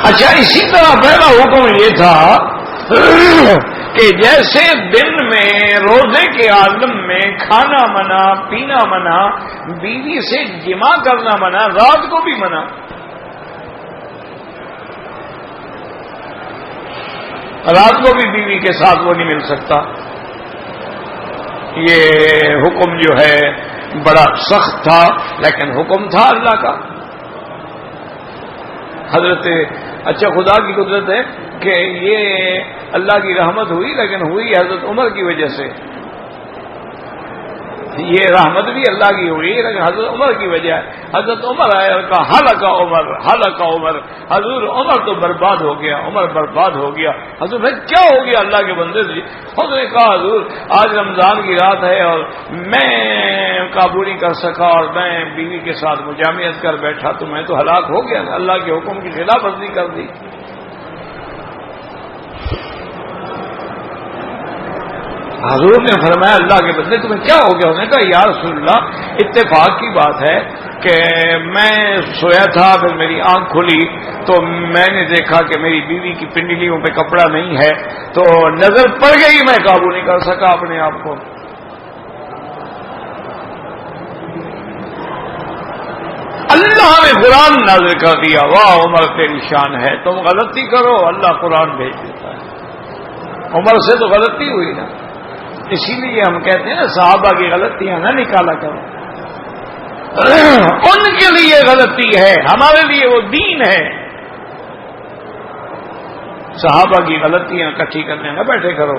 اچھا، اسی طرح پہلا حکم یہ تھا کہ جیسے دن میں روزے کے عالم میں کھانا منع، پینا منع، بیوی سے جمع کرنا منع، رات کو بھی منع۔ رات کو بھی بیوی کے ساتھ وہ نہیں مل سکتا۔ یہ حکم جو ہے بڑا سخت تھا، لیکن حکم تھا اللہ کا۔ حضرت اچھا خدا کی قدرت ہے کہ یہ اللہ کی رحمت ہوئی، لیکن ہوئی حضرت عمر کی وجہ سے، یہ رحمت بھی اللہ کی ہوئی لیکن حضرت عمر کی وجہ ہے۔ حضرت عمر آئے اور کہا ہلک عمر، ہلک عمر، حضور عمر تو برباد ہو گیا، عمر برباد ہو گیا۔ حضور بھائی کیا ہو گیا اللہ کے بندے سے؟ حضور نے کہا حضور آج رمضان کی رات ہے اور میں قابو نہیں کر سکا اور میں بیوی کے ساتھ مجامعت کر بیٹھا تو میں تو ہلاک ہو گیا، اللہ کے حکم کی خلاف ورزی کر دی۔ حضور نے فرمایا اللہ کے بندے تمہیں کیا ہو گیا؟ انہوں نے کہا یا رسول اللہ اتفاق کی بات ہے کہ میں سویا تھا، پھر میری آنکھ کھلی تو میں نے دیکھا کہ میری بیوی کی پنڈلیوں پہ کپڑا نہیں ہے، تو نظر پڑ گئی، میں قابو نہیں کر سکا اپنے آپ کو۔ اللہ نے قرآن نازل کر دیا، واہ عمر تیری شان ہے، تم غلطی کرو اللہ قرآن بھیج دیتا ہے۔ عمر سے تو غلطی ہوئی نا، اسی لیے ہم کہتے ہیں نا صحابہ کی غلطیاں نہ نکالا کرو، ان کے لیے غلطی ہے، ہمارے لیے وہ دین ہے۔ صحابہ کی غلطیاں اکٹھی کرنے نہ بیٹھے کرو۔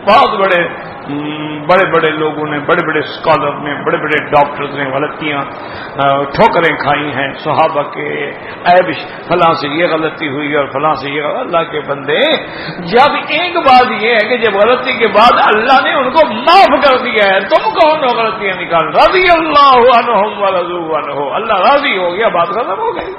بہت بڑے بڑے لوگوں نے، بڑے بڑے اسکالر نے، بڑے بڑے ڈاکٹرز نے غلطیاں ٹھوکریں کھائی ہیں صحابہ کے عیب، فلاں سے یہ غلطی ہوئی اور فلاں سے یہ۔ اللہ کے بندے جب ایک بات یہ ہے کہ جب غلطی کے بعد اللہ نے ان کو معاف کر دیا ہے، تم کون ہو غلطیاں نکال؟ رضی اللہ عنہم ورضوا عنہ، اللہ راضی ہو گیا، بات ختم ہو گئی۔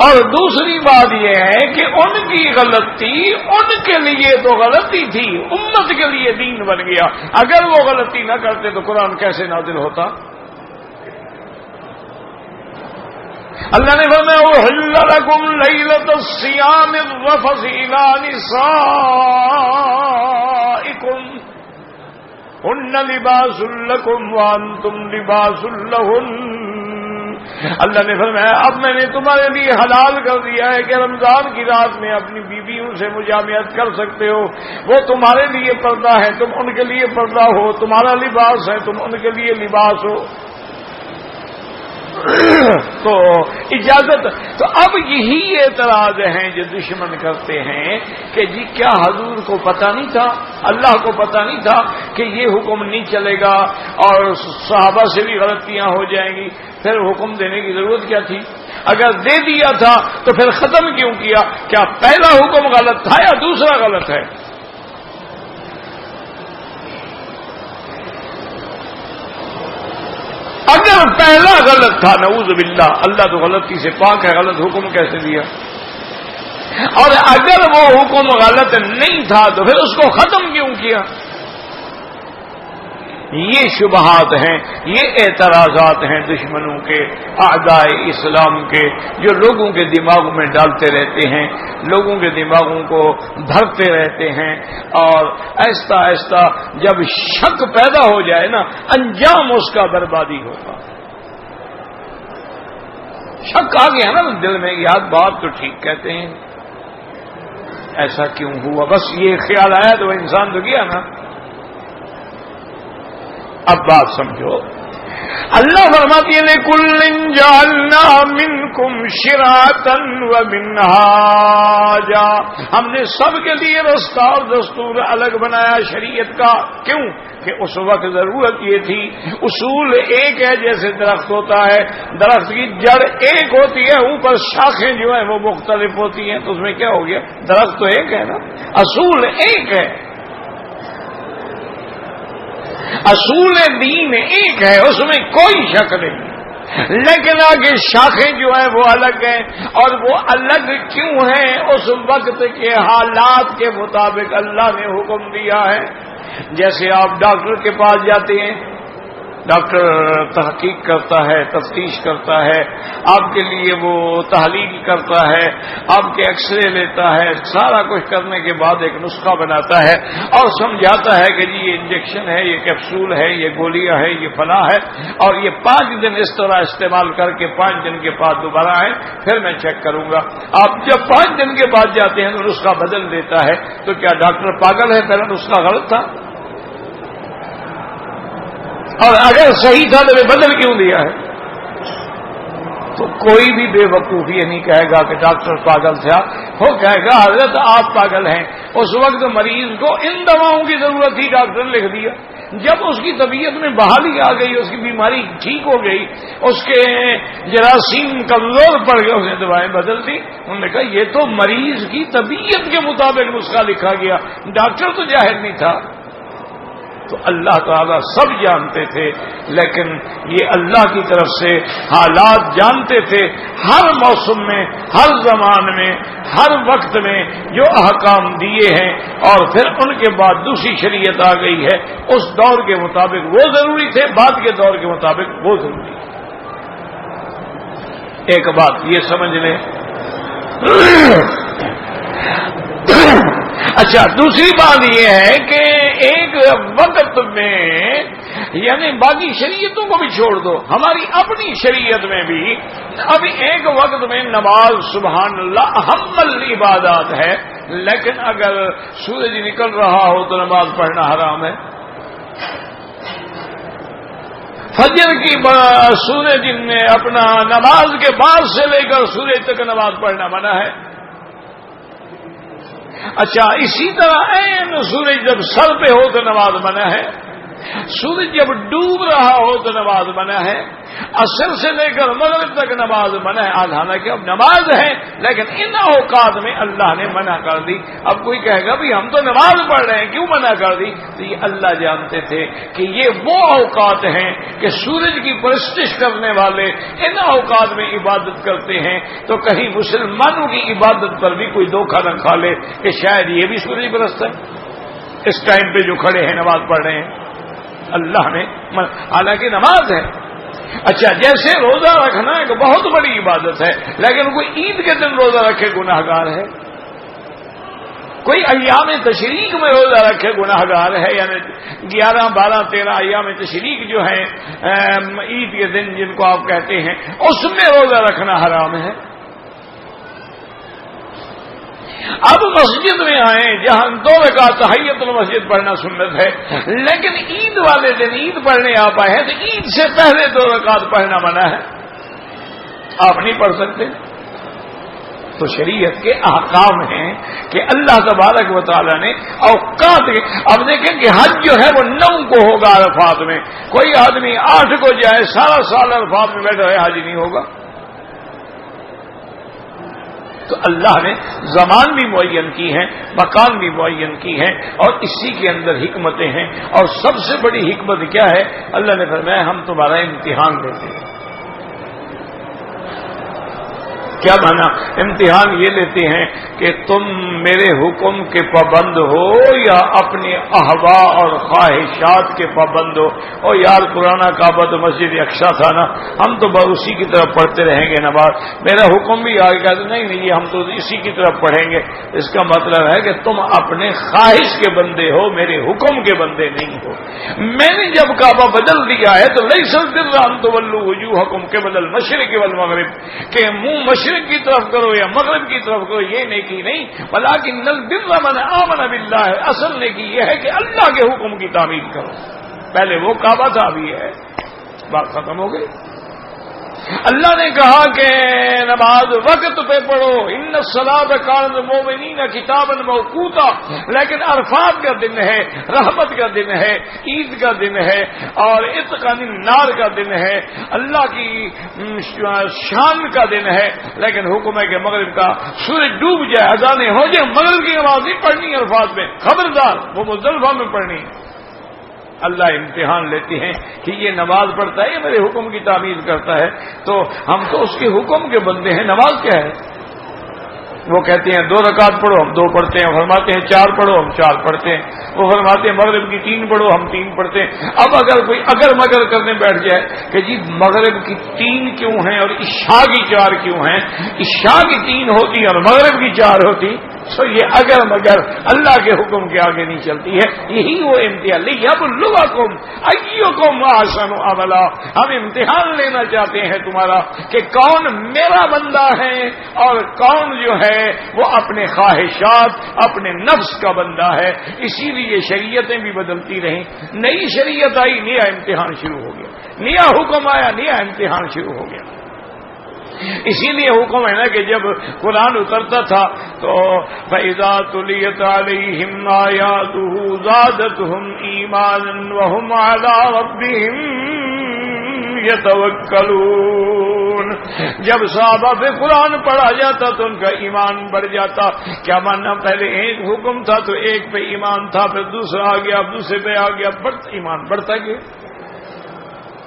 اور دوسری بات یہ ہے کہ ان کی غلطی ان کے لیے تو غلطی تھی، امت کے لیے دین بن گیا۔ اگر وہ غلطی نہ کرتے تو قرآن کیسے نازل ہوتا؟ اللہ نے فرمایا احل لکم لیلۃ الصیام الرفث الی نسائکم ہن لباس لکم وانتم لباس لہن. اللہ نے فرمایا اب میں نے تمہارے لیے حلال کر دیا ہے کہ رمضان کی رات میں اپنی بیویوں سے مجامعت کر سکتے ہو. وہ تمہارے لیے پردہ ہے، تم ان کے لیے پردہ ہو. تمہارا لباس ہے، تم ان کے لیے لباس ہو. تو اجازت. تو اب یہی اعتراض ہیں جو دشمن کرتے ہیں کہ جی کیا حضور کو پتہ نہیں تھا، اللہ کو پتہ نہیں تھا کہ یہ حکم نہیں چلے گا اور صحابہ سے بھی غلطیاں ہو جائیں گی، پھر حکم دینے کی ضرورت کیا تھی؟ اگر دے دیا تھا تو پھر ختم کیوں کیا؟ کیا پہلا حکم غلط تھا یا دوسرا غلط ہے؟ اگر پہلا غلط تھا نعوذ باللہ، اللہ تو غلطی سے پاک ہے، غلط حکم کیسے دیا؟ اور اگر وہ حکم غلط نہیں تھا تو پھر اس کو ختم کیوں کیا؟ یہ شبہات ہیں، یہ اعتراضات ہیں دشمنوں کے، اعداء اسلام کے، جو لوگوں کے دماغوں میں ڈالتے رہتے ہیں، لوگوں کے دماغوں کو بھرتے رہتے ہیں. اور آہستہ آہستہ جب شک پیدا ہو جائے نا، انجام اس کا بربادی ہوگا. شک آ گیا نا دل میں، یاد بات تو ٹھیک کہتے ہیں، ایسا کیوں ہوا؟ بس یہ خیال آیا تو وہ انسان تو گیا نا. اب بات سمجھو، اللہ فرماتی ہے لِكُلٍّ جَعَلْنَا مِنْكُمْ شِرْعَةً وَمِنْهَاجًا. ہم نے سب کے لیے رستہ اور دستور الگ بنایا شریعت کا. کیوں؟ کہ اس وقت ضرورت یہ تھی. اصول ایک ہے، جیسے درخت ہوتا ہے، درخت کی جڑ ایک ہوتی ہے، اوپر شاخیں جو ہیں وہ مختلف ہوتی ہیں. تو اس میں کیا ہو گیا؟ درخت تو ایک ہے نا، اصول ایک ہے، اصول دین ایک ہے، اس میں کوئی شک نہیں. لیکن آگے شاخیں جو ہیں وہ الگ ہیں. اور وہ الگ کیوں ہیں؟ اس وقت کے حالات کے مطابق اللہ نے حکم دیا ہے. جیسے آپ ڈاکٹر کے پاس جاتے ہیں، ڈاکٹر تحقیق کرتا ہے، تفتیش کرتا ہے، آپ کے لیے وہ تحلیل کرتا ہے، آپ کے ایکس رے لیتا ہے، سارا کچھ کرنے کے بعد ایک نسخہ بناتا ہے اور سمجھاتا ہے کہ جی یہ انجیکشن ہے، یہ کیپسول ہے، یہ گولیاں ہے، یہ فلاں ہے، اور یہ 5 دن اس طرح استعمال کر کے 5 دن کے بعد دوبارہ آئے، پھر میں چیک کروں گا. آپ جب 5 دن کے بعد جاتے ہیں تو نسخہ بدل دیتا ہے. تو کیا ڈاکٹر پاگل ہے؟ پہلا نسخہ غلط تھا، اور اگر صحیح تھا تو بدل کیوں دیا ہے؟ تو کوئی بھی بے وقوف یہ نہیں کہے گا کہ ڈاکٹر پاگل تھا. وہ کہے گا حضرت آپ پاگل ہیں. اس وقت مریض کو ان دواؤں کی ضرورت تھی، ڈاکٹر نے لکھ دیا. جب اس کی طبیعت میں بحالی آ گئی، اس کی بیماری ٹھیک ہو گئی، اس کے جراثیم کمزور پڑ گئے، اس نے دوائیں بدل دی. انہوں نے کہا یہ تو مریض کی طبیعت کے مطابق نسخہ لکھا گیا، ڈاکٹر تو جاہل نہیں تھا. تو اللہ تعالیٰ سب جانتے تھے، لیکن یہ اللہ کی طرف سے حالات جانتے تھے. ہر موسم میں، ہر زمان میں، ہر وقت میں جو احکام دیے ہیں، اور پھر ان کے بعد دوسری شریعت آ گئی ہے، اس دور کے مطابق وہ ضروری تھے، بعد کے دور کے مطابق وہ ضروری ہے. ایک بات یہ سمجھ لیں. اچھا، دوسری بات یہ ہے کہ ایک وقت میں، یعنی باقی شریعتوں کو بھی چھوڑ دو، ہماری اپنی شریعت میں بھی ابھی ایک وقت میں نماز سبحان اللہ اہم العبادات ہے. لیکن اگر سورج نکل رہا ہو تو نماز پڑھنا حرام ہے. فجر کی سورج نے اپنا نماز کے بعد سے لے کر سورج تک نماز پڑھنا منع ہے. اچھا، اسی طرح سورج جب سر پہ ہو تو نماز منع ہے. سورج جب ڈوب رہا ہو تو نماز منع ہے. عصر سے لے کر مغرب تک نماز منع ہے. حالانکہ اب نماز ہے، لیکن ان اوقات میں اللہ نے منع کر دی. اب کوئی کہے گا بھی ہم تو نماز پڑھ رہے ہیں، کیوں منع کر دی؟ تو یہ اللہ جانتے تھے کہ یہ وہ اوقات ہیں کہ سورج کی پرستش کرنے والے ان اوقات میں عبادت کرتے ہیں. تو کہیں مسلمانوں کی عبادت پر بھی کوئی دھوکہ نہ کھا لے کہ شاید یہ بھی سورج پرست ہے اس ٹائم پہ جو کھڑے ہیں نماز پڑھ رہے ہیں. اللہ نے حالانکہ نماز ہے، اچھا، جیسے روزہ رکھنا ایک بہت بڑی عبادت ہے، لیکن کوئی عید کے دن روزہ رکھے گناہگار ہے، کوئی ایام تشریق میں روزہ رکھے گناہگار ہے، یعنی 11، 12، 13 ایام تشریق جو ہیں عید کے دن جن کو آپ کہتے ہیں، اس میں روزہ رکھنا حرام ہے۔ اب مسجد میں آئیں جہاں 2 رکعت تحیت المسجد پڑھنا سنت ہے، لیکن عید والے دن عید پڑھنے آپ آئے ہیں تو عید سے پہلے 2 رکعت پڑھنا منع ہے، آپ نہیں پڑھ سکتے۔ تو شریعت کے احکام ہیں کہ اللہ تبارک و تعالیٰ نے اوقات، اب دیکھیں کہ حج جو ہے وہ 9 کو ہوگا عرفات میں، کوئی آدمی 8 کو جائے سارا سال عرفات میں بیٹھا ہے، حج نہیں ہوگا۔ تو اللہ نے زمان بھی معین کی ہیں، مکان بھی معین کی ہیں، اور اسی کے اندر حکمتیں ہیں، اور سب سے بڑی حکمت کیا ہے؟ اللہ نے فرمایا ہم تمہارا امتحان لیتے ہیں۔ کیا مانا؟ امتحان یہ لیتے ہیں کہ تم میرے حکم کے پابند ہو یا اپنے احوا اور خواہشات کے پابند ہو۔ اور یار پرانا کعبہ تو مسجد اقصی تھا نا، ہم تو بس اسی کی طرف پڑھتے رہیں گے نماز، میرا حکم بھی آ گیا تو نہیں یہ ہم تو اسی کی طرف پڑھیں گے۔ اس کا مطلب ہے کہ تم اپنے خواہش کے بندے ہو، میرے حکم کے بندے نہیں ہو۔ میں نے جب کعبہ بدل دیا ہے تو لیس البر ان تولوا وجوہکم قبل المشرق والمغرب، کہ منہ مشرق کی طرف کرو یا مغرب کی طرف کرو، یہ نیکی نہیں، ولکن البر من آمن باللہ، اصل نیکی یہ ہے کہ اللہ کے حکم کی تعمیل کرو۔ پہلے وہ کعبہ تھا، اب یہ ہے، بات ختم ہو گئی۔ اللہ نے کہا کہ نماز وقت پہ پڑھو، ان الصلاۃ کانت للمؤمنین کتابا موقوتا، لیکن عرفات کا دن ہے، رحمت کا دن ہے، عید کا دن ہے، اور عتق عن النار کا دن ہے، اللہ کی شان کا دن ہے، لیکن حکم ہے کہ مغرب کا سورج ڈوب جائے، اذانیں ہو جائے، مغرب کی نماز نہیں پڑھنی عرفات میں، خبردار وہ مزدلفہ میں پڑھنی ہے۔ اللہ امتحان لیتے ہیں کہ یہ نماز پڑھتا ہے، یہ میرے حکم کی تعمیل کرتا ہے، تو ہم تو اس کے حکم کے بندے ہیں۔ نماز کیا ہے؟ وہ کہتے ہیں 2 رکعت پڑھو، ہم 2 پڑھتے ہیں، فرماتے ہیں 4 پڑھو، ہم 4 پڑھتے ہیں، وہ فرماتے ہیں مغرب کی 3 پڑھو، ہم 3 پڑھتے ہیں۔ اب اگر کوئی اگر مگر کرنے بیٹھ جائے کہ جی مغرب کی 3 کیوں ہیں اور عشاء کی 4 کیوں ہیں، عشاء کی 3 ہوتی اور مغرب کی 4 ہوتی، تو یہ اگر مگر اللہ کے حکم کے آگے نہیں چلتی ہے۔ یہی وہ امتحان لیبلوکم ایکم احسن عملا، ہم امتحان لینا چاہتے ہیں تمہارا کہ کون میرا بندہ ہے اور کون جو ہے وہ اپنے خواہشات، اپنے نفس کا بندہ ہے۔ اسی لیے شریعتیں بھی بدلتی رہیں، نئی شریعت آئی، نیا امتحان شروع ہو گیا، نیا حکم آیا، نیا امتحان شروع ہو گیا۔ اسی لیے حکم ہے نا کہ جب قرآن اترتا تھا تو فَإِذَا تُلِيَتْ عَلَيْهِمْ آيَاتُهُ زَادَتْهُمْ إِيمَانًا وَهُمْ عَلَىٰ رَبِّهِمْ يَتَوَكَّلُونَ، جب صحابہ پہ قرآن پڑھا جاتا تو ان کا ایمان بڑھ جاتا۔ کیا ماننا؟ پہلے ایک حکم تھا تو ایک پہ ایمان تھا، پھر دوسرا آ گیا، دوسرے پہ آ گیا، ایمان بڑھتا گیا۔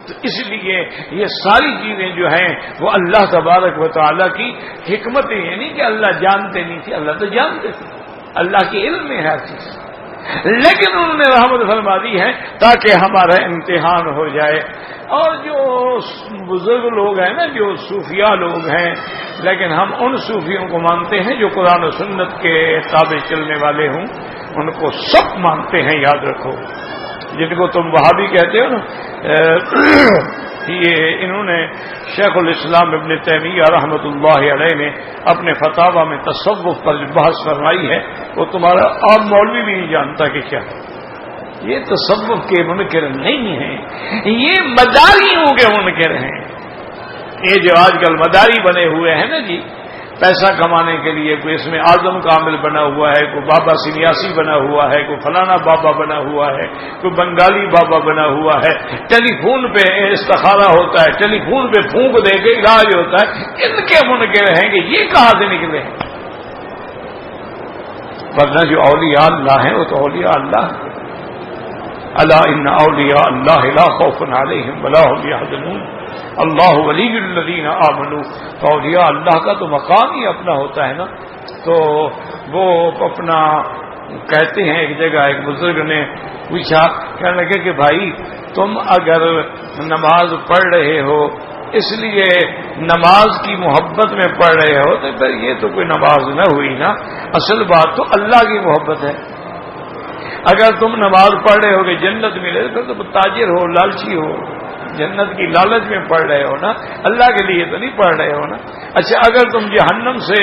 تو اس لیے یہ ساری چیزیں جو ہیں وہ اللہ تبارک و تعالیٰ کی حکمتیں، یعنی کہ اللہ جانتے نہیں تھے، اللہ تو جانتے تھے، اللہ کے علم میں ہر چیز، لیکن انہوں نے رحمت فرما دی ہے تاکہ ہمارا امتحان ہو جائے۔ اور جو بزرگ لوگ ہیں نا، جو صوفیاء لوگ ہیں، لیکن ہم ان صوفیوں کو مانتے ہیں جو قرآن و سنت کے تابع چلنے والے ہوں، ان کو سب مانتے ہیں، یاد رکھو۔ جن کو تم وہابی کہتے ہو نا، یہ انہوں نے شیخ الاسلام ابن تیمیہ رحمۃ اللہ علیہ نے اپنے فتاوی میں تصوف پر بحث فرمائی ہے، وہ تمہارا عام مولوی بھی نہیں جانتا کہ کیا ہے۔ یہ تصوف کے منکر نہیں ہیں، یہ مداریوں کے منکر ہیں۔ یہ جو آج کل مداری بنے ہوئے ہیں نا جی، پیسہ کمانے کے لیے، کوئی اس میں اعظم کامل بنا ہوا ہے، کوئی بابا سنیاسی بنا ہوا ہے، کوئی فلانا بابا بنا ہوا ہے، کوئی بنگالی بابا بنا ہوا ہے، ٹیلی فون پہ استخارہ ہوتا ہے، ٹیلی فون پہ پھونک دے کے علاج ہوتا ہے، ان کے منکر ہیں کہ یہ کہاں سے نکلے ہیں؟ ورنہ جو اولیاء اللہ ہیں وہ تو اولیاء اللہ ہیں۔ الا ان اولیاء اللہ لا خوف علیہم ولا هم يحزنون، اللہ ولی الذین آمنوا۔ تو اولیاء اللہ کا تو مقام ہی اپنا ہوتا ہے نا، تو وہ اپنا کہتے ہیں، ایک جگہ ایک بزرگ نے پوچھا، کہنے لگے کہ بھائی تم اگر نماز پڑھ رہے ہو اس لیے نماز کی محبت میں پڑھ رہے ہو تو پھر یہ تو کوئی نماز نہ ہوئی نا، اصل بات تو اللہ کی محبت ہے۔ اگر تم نماز پڑھ رہے ہو کہ جنت ملے تو تم تاجر ہو، لالچی ہو، جنت کی لالچ میں پڑھ رہے ہو نا، اللہ کے لیے تو نہیں پڑھ رہے ہو نا۔ اچھا اگر تم جہنم سے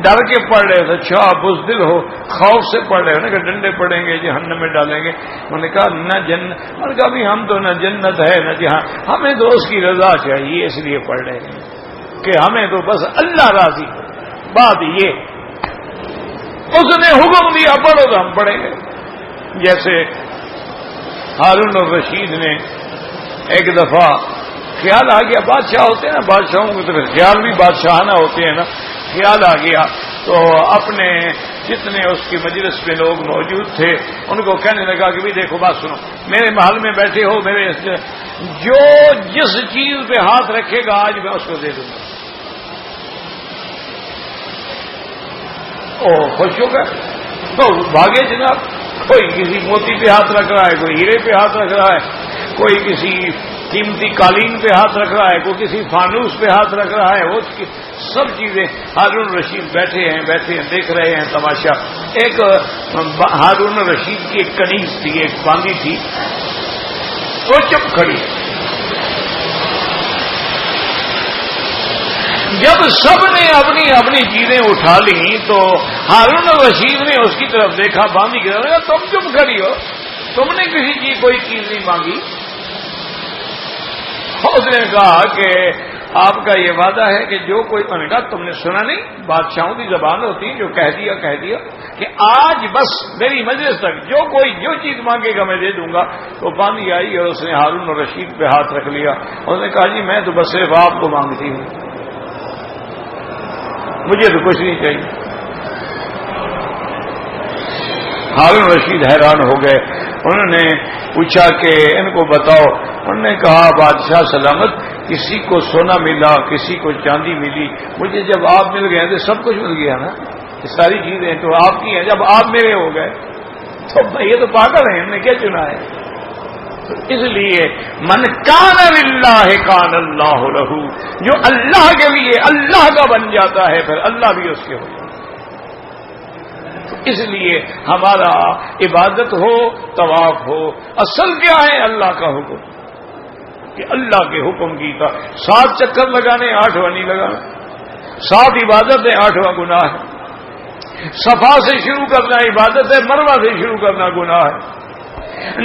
ڈر کے پڑھ رہے ہو تو اچھا بزدل ہو، خوف سے پڑھ رہے ہو نا کہ ڈنڈے پڑیں گے جہنم میں ڈالیں گے۔ انہوں نے کہا نہ انہوں نے کہا بھی ہم تو نہ جنت ہے نہ جہاں، ہمیں تو اس کی رضا چاہیے اس لیے پڑھ رہے ہیں کہ ہمیں تو بس اللہ راضی ہو۔ بات یہ اس نے حکم دیا پڑھو تو ہم پڑھیں گے۔ جیسے ہارون الرشید نے ایک دفعہ خیال آ گیا، بادشاہ ہوتے ہیں نا، بادشاہوں کو تو پھر خیال بھی بادشاہانہ ہوتے ہیں نا، خیال آ گیا تو اپنے جتنے اس کی مجلس میں لوگ موجود تھے ان کو کہنے لگا کہ بھی دیکھو بات سنو، میرے محل میں بیٹھے ہو، میرے جو جس چیز پہ ہاتھ رکھے گا آج میں اس کو دے دوں گا۔ او خوش ہو گئے تو بھاگے جناب، کوئی کسی موتی پہ ہاتھ رکھ رہا ہے، کوئی ہیرے پہ ہاتھ رکھ رہا ہے، کوئی کسی قیمتی قالین پہ ہاتھ رکھ رہا ہے، کوئی کسی فانوس پہ ہاتھ رکھ رہا ہے، وہ سب چیزیں۔ ہارون رشید بیٹھے ہیں دیکھ رہے ہیں تماشا۔ ایک ہارون رشید کی ایک کنیز تھی، ایک باندھی تھی، وہ چپ کھڑی۔ جب سب نے اپنی اپنی چیزیں اٹھا لی تو ہارون رشید نے اس کی طرف دیکھا، باندھی کی طرف، تم چپ کھڑی ہو، تم نے کسی چیز کوئی چیز نہیں مانگی۔ اس نے کہا کہ آپ کا یہ وعدہ ہے کہ جو کوئی، انہوں نے کہا تم نے سنا نہیں، بادشاہوں کی زبان ہوتی ہے، جو کہہ دیا کہ آج بس میری مجلس تک جو کوئی جو چیز مانگے گا میں دے دوں گا۔ تو باندھی آئی اور اس نے ہارون رشید پہ ہاتھ رکھ لیا۔ اس نے کہا جی میں تو بس صرف آپ کو مانگتی ہوں، مجھے تو کچھ نہیں چاہیے۔ ہارون رشید حیران ہو گئے، انہوں نے پوچھا کہ ان کو بتاؤ۔ انہوں نے کہا بادشاہ سلامت، کسی کو سونا ملا، کسی کو چاندی ملی، مجھے جب آپ مل گئے تو سب کچھ مل گیا نا، یہ ساری چیزیں تو آپ کی ہیں، جب آپ میرے ہو گئے تو یہ تو پاگل ہیں، ہم نے کیا چنا ہے؟ تو اس لیے من کان للہ کان اللہ لہ، جو اللہ کے لیے اللہ کا بن جاتا ہے پھر اللہ بھی اس کے ہو جاتا ہے۔ اس لیے ہمارا عبادت ہو، طواف ہو، اصل کیا ہے؟ اللہ کا حکم، کہ اللہ کے حکم کی تھا۔ 7 چکر لگانے 8واں نہیں لگانا، 7 عبادت ہے 8واں گناہ ہے۔ صفا سے شروع کرنا عبادت ہے، مروہ سے شروع کرنا گناہ ہے۔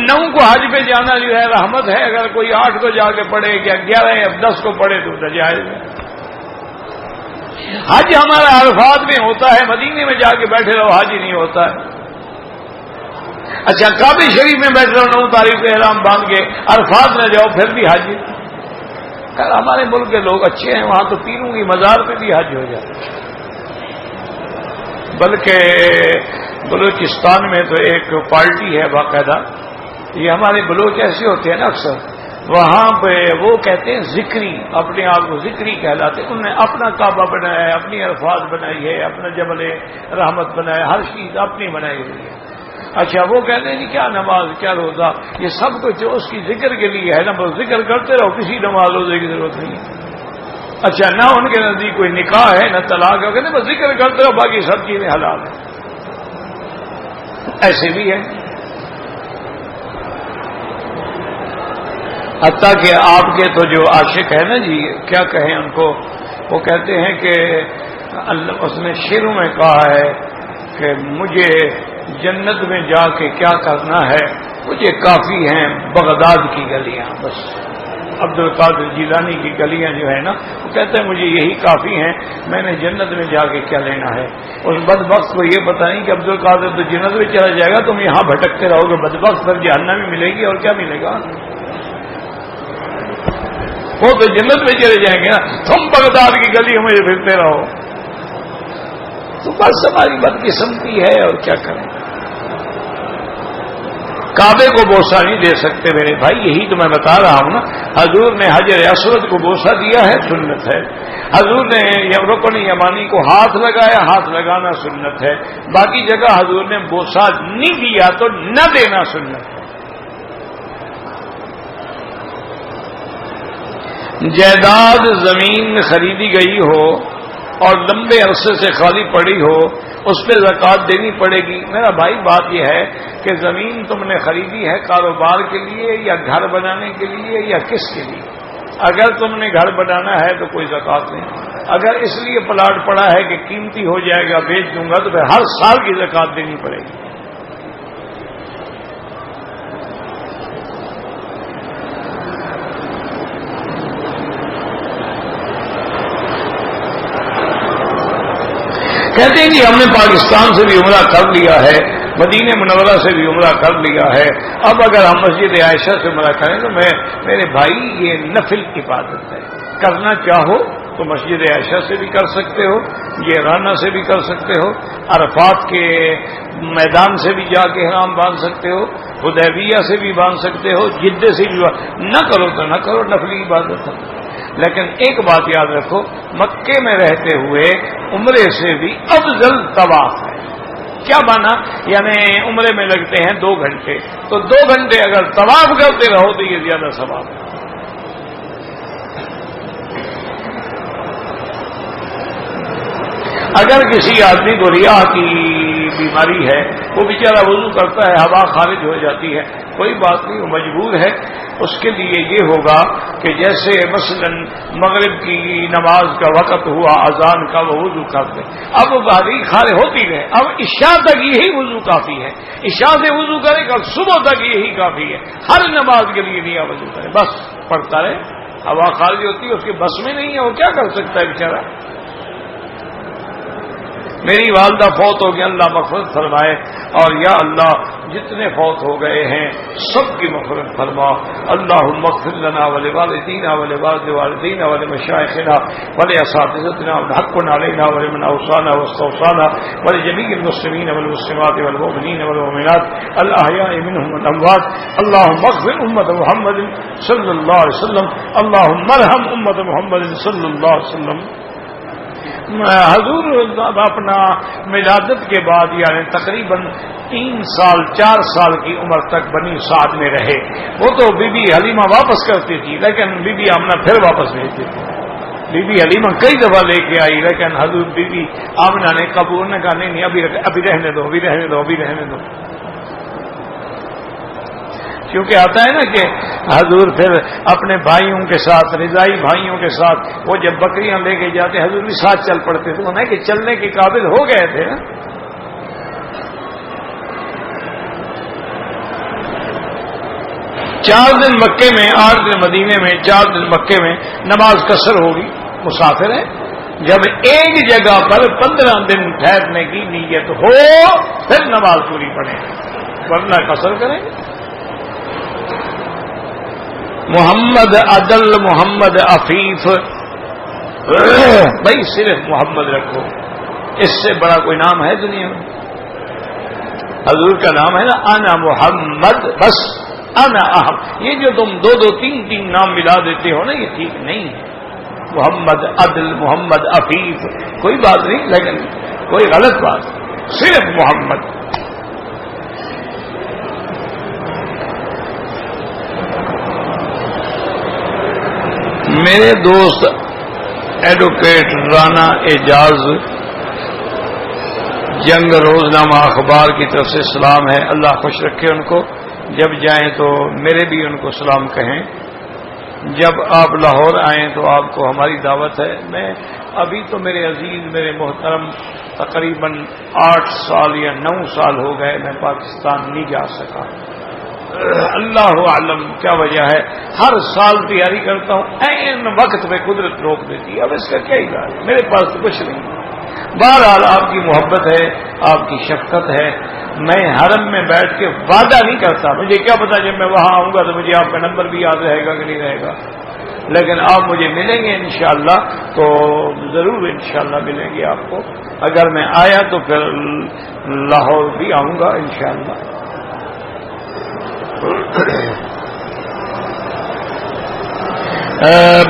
9 کو حج پہ جانا جو ہے رحمت ہے، اگر کوئی 8 کو جا کے پڑھے یا 11 یا 10 کو پڑھے تو ناجائز ہے۔ حج ہمارا عرفات میں ہوتا ہے، مدینے میں جا کے بیٹھے رہو حج ہی نہیں ہوتا ہے۔ اچھا کعبہ شریف میں بیٹھ رہو 9 تاریخ کو احرام باندھ کے، عرفات نہ جاؤ پھر بھی حج۔ ہمارے ملک کے لوگ اچھے ہیں، وہاں تو پیروں کی مزار پہ بھی حج ہو جائے۔ بلکہ بلوچستان میں تو ایک پارٹی ہے باقاعدہ، یہ ہمارے بلوچ ایسے ہوتے ہیں نا اکثر، وہاں پہ وہ کہتے ہیں ذکری، اپنے آپ کو ذکری کہلاتے ہیں۔ انہوں نے اپنا کعبہ بنایا ہے، اپنی عرفات بنائی ہے، اپنا جبل رحمت بنایا، ہر چیز اپنی بنائی ہوئی ہے۔ اچھا وہ کہتے ہیں کیا نماز کیا روزہ، یہ سب کچھ اس کی ذکر کے لیے ہے نا، بس ذکر کرتے رہو، کسی نماز روزے کی ضرورت نہیں۔ اچھا نہ ان کے نزدیک کوئی نکاح ہے نہ طلاق ہے، کہتے ہیں بس ذکر کرتے رہو، باقی سب چیزیں حلال ہیں۔ ایسے بھی ہے، حتیٰ کہ آپ کے تو جو عاشق ہے نا جی، کیا کہیں ان کو، وہ کہتے ہیں کہ اس نے شعروں میں کہا ہے کہ مجھے جنت میں جا کے کیا کرنا ہے، مجھے کافی ہیں بغداد کی گلیاں، بس عبد القادر جیلانی کی گلیاں جو ہے نا، وہ کہتے ہیں مجھے یہی کافی ہیں، میں نے جنت میں جا کے کیا لینا ہے۔ اس بدبخت کو یہ پتہ نہیں کہ عبد القادر تو جنت میں چلا جائے گا، تم یہاں بھٹکتے رہو گے، بدبخت پر جہنم میں ملے گی اور کیا ملے گا؟ وہ تو جنت میں چلے جائیں گے نا، تم بغداد کی گلی میں پھرتے رہو، تو بس ہماری بدقسمتی ہے اور کیا کریں۔ کعبے کو بوسہ نہیں دے سکتے میرے بھائی، یہی تو میں بتا رہا ہوں نا، حضور نے حجر اسود کو بوسہ دیا ہے، سنت ہے۔ حضور نے رکن یمانی کو ہاتھ لگایا، ہاتھ لگانا سنت ہے۔ باقی جگہ حضور نے بوسہ نہیں دیا تو نہ دینا سنت ہے۔ جائیداد زمین خریدی گئی ہو اور لمبے عرصے سے خالی پڑی ہو، اس پہ زکوٰۃ دینی پڑے گی؟ میرا بھائی بات یہ ہے کہ زمین تم نے خریدی ہے کاروبار کے لیے یا گھر بنانے کے لیے یا کس کے لیے؟ اگر تم نے گھر بنانا ہے تو کوئی زکوٰۃ نہیں، اگر اس لیے پلاٹ پڑا ہے کہ قیمتی ہو جائے گا بیچ دوں گا تو پھر ہر سال کی زکوٰۃ دینی پڑے گی۔ کہتے ہیں کہ ہم نے پاکستان سے بھی عمرہ کر لیا ہے، مدینہ منورہ سے بھی عمرہ کر لیا ہے، اب اگر ہم مسجد عائشہ سے عمرہ کریں تو میرے بھائی یہ نفل عبادت ہے، کرنا چاہو تو مسجد عائشہ سے بھی کر سکتے ہو، یہ رانا سے بھی کر سکتے ہو، عرفات کے میدان سے بھی جا کے احرام باندھ سکتے ہو، حدیبیہ سے بھی باندھ سکتے ہو، جدے سے بھی نہ کرو تو نہ کرو، نفلی عبادت ہے۔ لیکن ایک بات یاد رکھو، مکے میں رہتے ہوئے عمرے سے بھی افضل طواف ہے۔ کیا مانا؟ یعنی عمرے میں لگتے ہیں 2 گھنٹے، تو 2 گھنٹے اگر طواف کرتے رہو تو یہ زیادہ ثواب ہے۔ اگر کسی آدمی کو ریا کی بیماری ہے، وہ بیچارہ وضو کرتا ہے، ہوا خارج ہو جاتی ہے، کوئی بات نہیں، وہ مجبور ہے، اس کے لیے یہ ہوگا کہ جیسے مثلا مغرب کی نماز کا وقت ہوا اذان کا، وہ وضو کرتے، اب وہ باقی خارج ہوتی رہے، اب عشاء تک یہی وضو کافی ہے، عشاء سے وضو کرے کل صبح تک یہی کافی ہے، ہر نماز کے لیے نیا وضو کرے، بس پڑھتا رہے، ہوا خارج ہوتی ہے، اس کے بس میں نہیں ہے، وہ کیا کر سکتا ہے بیچارہ۔ میری والدہ فوت ہو گئی، اللہ مغفرت فرمائے، اور یا اللہ جتنے فوت ہو گئے ہیں سب کی مغفرت فرما، اللہم اغفر لنا ولوالدینا ولوالد والدینا ولمشائخنا ولاساتذتنا والحق علینا ولمن اوصانا واستوصانا ولجميع المسلمین والمسلمات والمؤمنین والمؤمنات الاحیاء منهم والاموات، اللہم اغفر امت محمد صلی اللہ علیہ وسلم، اللہم ارحم امت محمد صلی اللہ علیہ وسلم۔ حضور اپنا ولادت کے بعد یعنی تقریباً 3 سال 4 سال کی عمر تک بنی سعد میں رہے، وہ تو بی بی حلیمہ واپس کرتی تھی لیکن بی بی آمنہ پھر واپس بھیجتی تھی، بی بی حلیمہ کئی دفعہ لے کے آئی لیکن حضور بی بی آمنہ نے قبول نے کہا نہیں ابھی رہنے دو ابھی رہنے دو ابھی رہنے دو، کیونکہ آتا ہے نا کہ حضور پھر اپنے بھائیوں کے ساتھ رضائی بھائیوں کے ساتھ وہ جب بکریاں لے کے جاتے حضور بھی ساتھ چل پڑتے تھے، انہیں کہ چلنے کے قابل ہو گئے تھے نا۔ 4 دن مکے میں 8 دن مدینے میں 4 دن مکے میں نماز قصر ہوگی، مسافر ہے، جب ایک جگہ پر 15 دن ٹھہرنے کی نیت ہو پھر نماز پوری پڑھیں، ورنہ قصر کریں۔ محمد عدل محمد عفیف، بھائی صرف محمد رکھو، اس سے بڑا کوئی نام ہے دنیا میں؟ حضور کا نام ہے نا انا محمد، بس انا احمد، یہ جو تم 2 3 نام ملا دیتے ہو نا یہ ٹھیک نہیں ہے۔ محمد عدل محمد عفیف کوئی بات نہیں، لیکن کوئی غلط بات، صرف محمد۔ میرے دوست ایڈوکیٹ رانا اعجاز جنگ روزنامہ اخبار کی طرف سے سلام ہے، اللہ خوش رکھے ان کو، جب جائیں تو میرے بھی ان کو سلام کہیں، جب آپ لاہور آئیں تو آپ کو ہماری دعوت ہے۔ میں ابھی تو میرے عزیز میرے محترم تقریباً 8 سال یا 9 سال ہو گئے میں پاکستان نہیں جا سکا، اللہ عالم کیا وجہ ہے، ہر سال تیاری کرتا ہوں، عین وقت پہ قدرت روک دیتی ہے، اب اس کا کیا علاج، میرے پاس تو کچھ نہیں۔ بہرحال آپ کی محبت ہے، آپ کی شفقت ہے، میں حرم میں بیٹھ کے وعدہ نہیں کرتا، مجھے کیا پتا جب میں وہاں آؤں گا تو مجھے آپ کا نمبر بھی یاد رہے گا کہ نہیں رہے گا، لیکن آپ مجھے ملیں گے انشاءاللہ، تو ضرور انشاءاللہ ملیں گے آپ کو، اگر میں آیا تو پھر لاہور بھی آؤں گا انشاءاللہ۔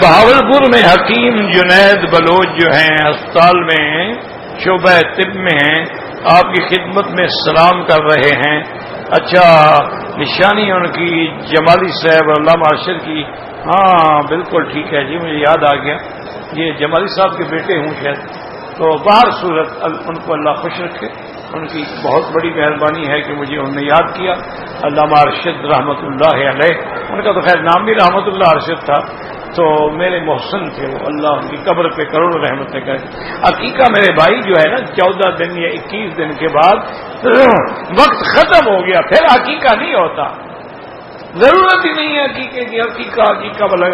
بہاولپور میں حکیم جنید بلوچ جو ہیں اسپتال میں شعبہ طب میں ہیں، آپ کی خدمت میں سلام کر رہے ہیں۔ اچھا، نشانی ان کی جمالی صاحب اور علامہ ارشد کی ہاں بالکل ٹھیک ہے جی، مجھے یاد آ گیا، یہ جمالی صاحب کے بیٹے ہوں شاید، تو باہر صورت ان کو اللہ خوش رکھے، ان کی بہت بڑی مہربانی ہے کہ مجھے انہوں نے یاد کیا۔ علامہ ارشد رحمۃ اللہ علیہ، ان کا تو خیر نام بھی رحمۃ اللہ ارشد تھا، تو میرے محسن تھے وہ، اللہ ان کی قبر پہ کروڑوں رحمتیں کرے۔ عقیقہ میرے بھائی جو ہے نا 14 دن یا 21 دن کے بعد وقت ختم ہو گیا، پھر عقیقہ نہیں ہوتا، ضرورت ہی نہیں ہے عقیقے کی، عقیقہ بلا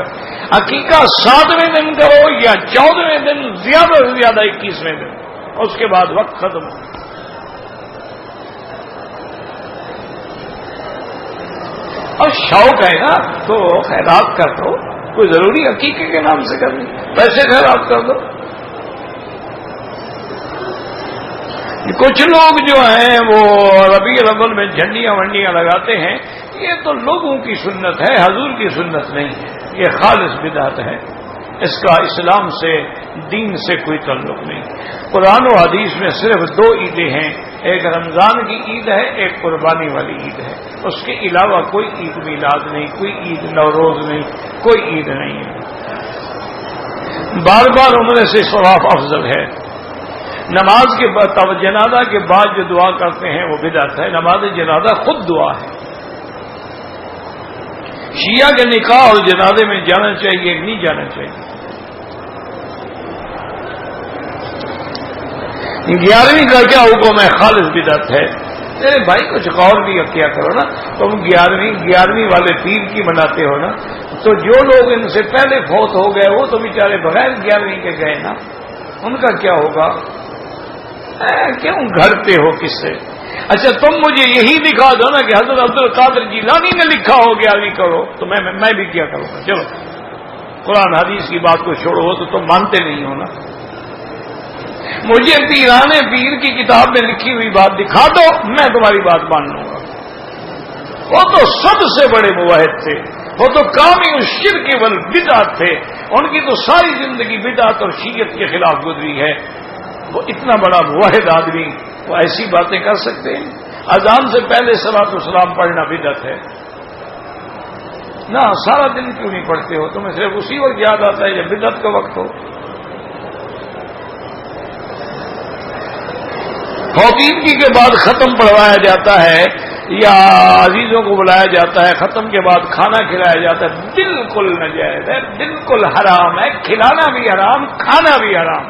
عقیقہ 7ویں دن کرو یا 14ویں دن، زیادہ سے زیادہ 21ویں دن، اس کے بعد وقت ختم ہو۔ اور شوق ہے نا تو خیرات کر دو، کوئی ضروری عقیقے کے نام سے کرنی، پیسے خیرات کر دو۔ کچھ لوگ جو ہیں وہ ربیع الاول میں جھنڈیاں ونڈیاں لگاتے ہیں، یہ تو لوگوں کی سنت ہے، حضور کی سنت نہیں ہے، یہ خالص بدعت ہے، اس کا اسلام سے دین سے کوئی تعلق نہیں۔ قرآن و حدیث میں صرف 2 عیدیں ہیں، ایک رمضان کی عید ہے، ایک قربانی والی عید ہے، اس کے علاوہ کوئی عید میلاد نہیں، کوئی عید نوروز نہیں، کوئی عید نہیں ہے۔ بار بار عمرے سے ثواب افضل ہے۔ نماز کے بعد جنازہ کے بعد جو دعا کرتے ہیں وہ بدعت ہے، نماز جنازہ خود دعا ہے۔ شیعہ کے نکاح اور جنازے میں جانا چاہیے نہیں جانا چاہیے۔ 11ویں کا کیا حکم ہے؟ خالص بدعت ہے۔ میرے بھائی کچھ غور بھی کیا کرو نا، تم 11ویں والے پیر کی مناتے ہو نا، تو جو لوگ ان سے پہلے فوت ہو گئے وہ تو بیچارے بغیر 11ویں کے گئے نا، ان کا کیا ہوگا؟ کیوں گھرتے ہو کس سے؟ اچھا تم مجھے یہی دکھا دو نا کہ حضرت عبد القادر جیلانی نے لکھا ہو 11ویں کرو، تو میں بھی کیا کروں گا؟ چلو قرآن حدیث کی بات کو چھوڑو، تو تم مانتے نہیں ہو نا۔ مجھے پیرانے پیر کی کتاب میں لکھی ہوئی بات دکھا دو، میں تمہاری بات مان لوں گا۔ وہ تو سب سے بڑے موحد تھے، وہ تو کامی الشرک والبدعت تھے، ان کی تو ساری زندگی بدعت اور شیعت کے خلاف گزری ہے۔ وہ اتنا بڑا موحد آدمی وہ ایسی باتیں کر سکتے ہیں؟ اذان سے پہلے صلاۃ والسلام پڑھنا بدعت ہے نا، سارا دن کیوں نہیں پڑھتے ہو؟ تمہیں صرف اسی وقت یاد آتا ہے جب بدعت کا وقت ہو۔ خواتین کے بعد ختم پڑھوایا جاتا ہے یا عزیزوں کو بلایا جاتا ہے، ختم کے بعد کھانا کھلایا جاتا ہے، بالکل ناجائز ہے، بالکل حرام ہے، کھلانا بھی حرام، کھانا بھی حرام۔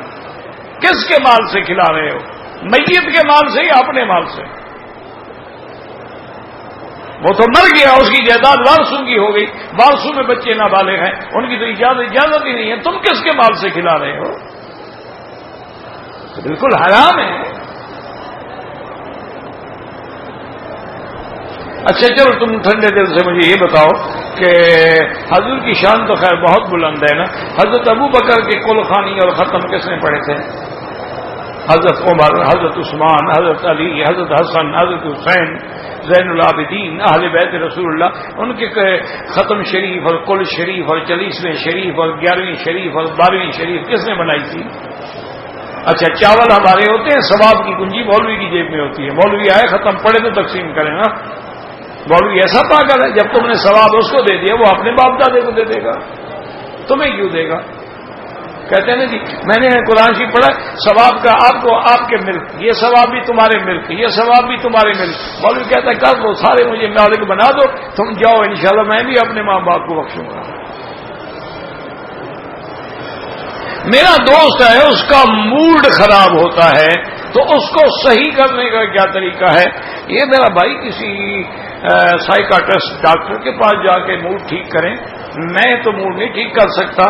کس کے مال سے کھلا رہے ہو؟ میت کے مال سے یا اپنے مال سے؟ وہ تو مر گیا، اس کی جائیداد وارثوں کی ہو گئی، وارثوں میں بچے نابالغ ہیں، ان کی تو اجازت ہی نہیں ہے، تم کس کے مال سے کھلا رہے ہو؟ تو بالکل حرام ہے۔ اچھا چلو تم ٹھنڈے دل سے مجھے یہ بتاؤ کہ حضور کی شان تو خیر بہت بلند ہے نا، حضرت ابو بکر کے کل خوانی اور ختم کس نے پڑھے تھے؟ حضرت عمر، حضرت عثمان، حضرت علی، حضرت حسن، حضرت حسین، زین العابدین، اہل بیت رسول اللہ، ان کے ختم شریف اور کل شریف اور 40ویں شریف اور 11ویں شریف اور 12ویں شریف کس نے بنائی تھی؟ اچھا چاول ہمارے ہوتے ہیں، ثواب کی کنجی مولوی کی جیب میں ہوتی ہے، مولوی آئے ختم پڑے تو تقسیم کریں نا۔ مولوی ایسا پاگل ہے، جب تم نے ثواب اس کو دے دیا وہ اپنے باپ دادے کو دے دے گا، تمہیں کیوں دے گا؟ کہتے ہیں نا جی میں نے قرآن شریف پڑھا، ثواب کا آپ کو آپ کے ملک، یہ ثواب بھی تمہارے ملک، یہ ثواب بھی تمہارے ملک۔ مولوی کہتا ہے کر دو، سارے مجھے مالک بنا دو، تم جاؤ انشاءاللہ میں بھی اپنے ماں باپ کو بخشوں گا۔ میرا دوست ہے، اس کا موڈ خراب ہوتا ہے تو اس کو صحیح کرنے کا کیا طریقہ ہے؟ یہ میرا بھائی کسی سائیکاٹرسٹ ڈاکٹر کے پاس جا کے موڈ ٹھیک کریں، میں تو موڈ نہیں ٹھیک کر سکتا،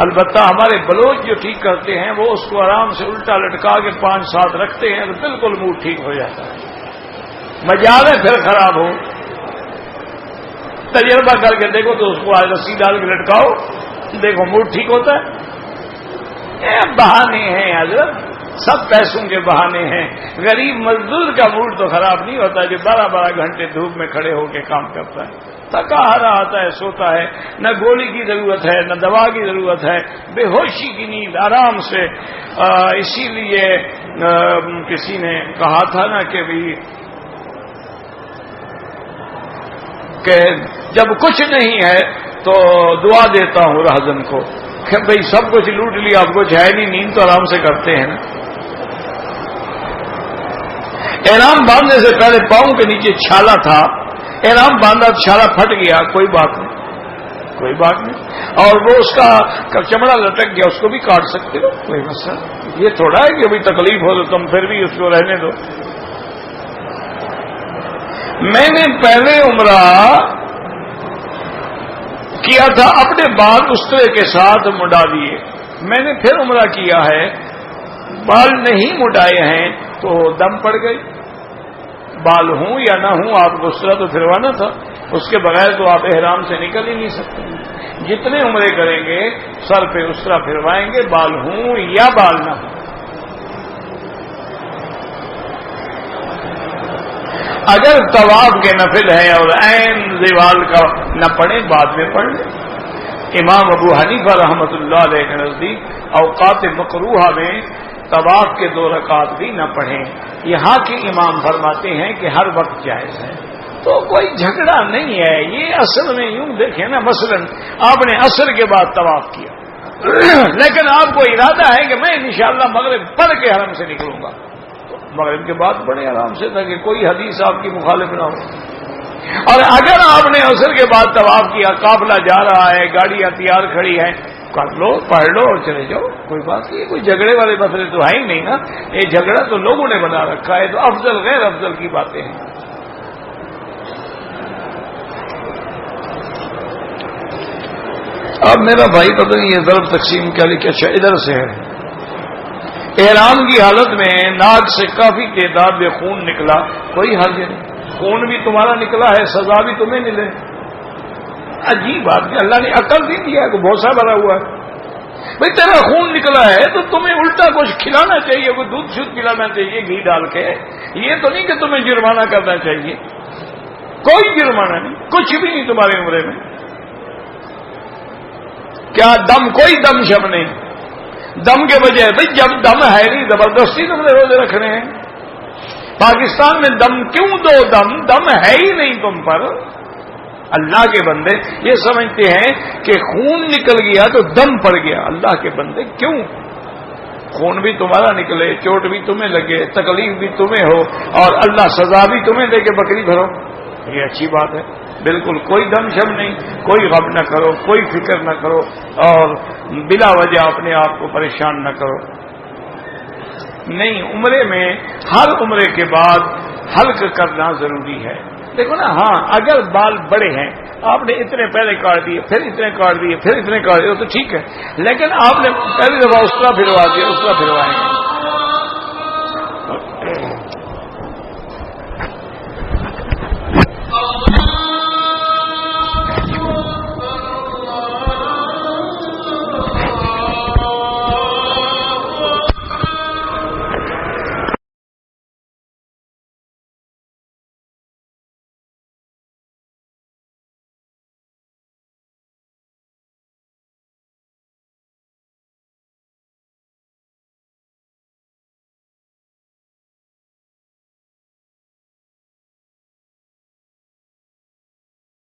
البتہ ہمارے بلوچ جو ٹھیک کرتے ہیں وہ اس کو آرام سے الٹا لٹکا کے 5-7 رکھتے ہیں تو بالکل موڈ ٹھیک ہو جاتا ہے۔ مجال ہے پھر خراب ہو، تجربہ کر کے دیکھو تو اس کو آج رسی ڈال کے لٹکاؤ، دیکھو موڈ ٹھیک ہوتا ہے۔ بہانے ہیں حضرت، سب پیسوں کے بہانے ہیں، غریب مزدور کا موڈ تو خراب نہیں ہوتا جو 12 گھنٹے دھوپ میں کھڑے ہو کے کام کرتا ہے، تھکا ہارا آتا ہے، سوتا ہے، نہ گولی کی ضرورت ہے نہ دوا کی ضرورت ہے، بے ہوشی کی نیند آرام سے۔ اسی لیے کسی نے کہا تھا نا کہ جب کچھ نہیں ہے تو دعا دیتا ہوں رہزن کو کہ بھئی سب کچھ لوٹ لیا، اب کچھ ہے نہیں، نیند تو آرام سے کرتے ہیں نا۔ احرام باندھنے سے پہلے پاؤں کے نیچے چھالا تھا، احرام باندھا چھالا پھٹ گیا، کوئی بات نہیں، کوئی بات نہیں، اور وہ اس کا چمڑا لٹک گیا، اس کو بھی کاٹ سکتے ہو، کوئی مسئلہ نہیں۔ یہ تھوڑا ہے کہ ابھی تکلیف ہو تو تم پھر بھی اس کو رہنے دو۔ میں نے پہلے عمرہ کیا تھا، اپنے بال استرے کے ساتھ مڈا دیے، میں نے پھر عمرہ کیا ہے، بال نہیں مڈائے ہیں تو دم پڑ گئی۔ بال ہوں یا نہ ہوں آپ کو استرا تو پھروانا تھا، اس کے بغیر تو آپ احرام سے نکل ہی نہیں سکتے۔ جتنے عمرے کریں گے سر پہ استرا پھروائیں گے، بال ہوں یا بال نہ ہوں۔ اگر طواف کے نفل ہیں اور عین زوال کا نہ پڑھیں بعد میں پڑھ لیں۔ امام ابو حنیفہ رحمۃ اللہ علیہ کے نزدیک اوقات مکروہہ میں طواف کے 2 رکعت بھی نہ پڑھیں۔ یہاں کے امام فرماتے ہیں کہ ہر وقت جائز ہے، تو کوئی جھگڑا نہیں ہے۔ یہ اصل میں یوں دیکھیں نا، مثلا آپ نے عصر کے بعد طواف کیا لیکن آپ کو ارادہ ہے کہ میں انشاءاللہ مغرب پڑھ کے حرم سے نکلوں گا، مغرب کے بعد پڑھیں آرام سے تاکہ کوئی حدیث آپ کی مخالف نہ ہو۔ اور اگر آپ نے عصر کے بعد طواف کیا، قافلہ جا رہا ہے، گاڑیاں تیار کھڑی ہیں، کر لو، پڑھ لو اور چلے جاؤ، کوئی بات نہیں، کوئی جھگڑے والے مسئلے تو ہے ہی نہیں نا۔ یہ جھگڑا تو لوگوں نے بنا رکھا ہے، تو افضل غیر افضل کی باتیں ہیں۔ اب میرا بھائی پتہ نہیں یہ ضرب تقسیم کیا لکھا، اچھا ادھر سے ہے۔ احرام کی حالت میں ناک سے کافی تعداد میں خون نکلا، کوئی حرج نہیں، خون بھی تمہارا نکلا ہے، سزا بھی تمہیں ملے۔ عجیب بات ہے، اللہ نے عقل نہیں دیا ہے، کوئی بھوسا بھرا ہوا ہے۔ بھئی تیرا خون نکلا ہے تو تمہیں الٹا کچھ کھلانا چاہیے، کوئی دودھ شدھ پلانا چاہیے گھی ڈال کے، یہ تو نہیں کہ تمہیں جرمانہ کرنا چاہیے۔ کوئی جرمانہ نہیں، کچھ بھی نہیں تمہارے عمرے میں۔ کیا دم؟ کوئی دم شب نہیں، دم کے بجائے بھئی جب دم ہے نہیں زبردستی تم نے روزے رکھنے ہیں۔ پاکستان میں دم کیوں دو؟ دم ہے ہی نہیں تم پر۔ اللہ کے بندے یہ سمجھتے ہیں کہ خون نکل گیا تو دم پڑ گیا، اللہ کے بندے کیوں؟ خون بھی تمہارا نکلے، چوٹ بھی تمہیں لگے، تکلیف بھی تمہیں ہو، اور اللہ سزا بھی تمہیں دے کے بکری بھرو، یہ اچھی بات ہے۔ بالکل کوئی دم شم نہیں، کوئی غم نہ کرو، کوئی فکر نہ کرو، اور بلا وجہ اپنے آپ کو پریشان نہ کرو۔ نہیں، عمرے میں ہر عمرے کے بعد حلق کرنا ضروری ہے۔ دیکھو نا، ہاں اگر بال بڑے ہیں، آپ نے اتنے پہلے کاٹ دیے، پھر اتنے کاٹ دیے، پھر اتنے کاٹ دیے تو ٹھیک ہے، لیکن آپ نے پہلی دفعہ اس طرح پھروا دیا، اس طرح پھروائیں گے۔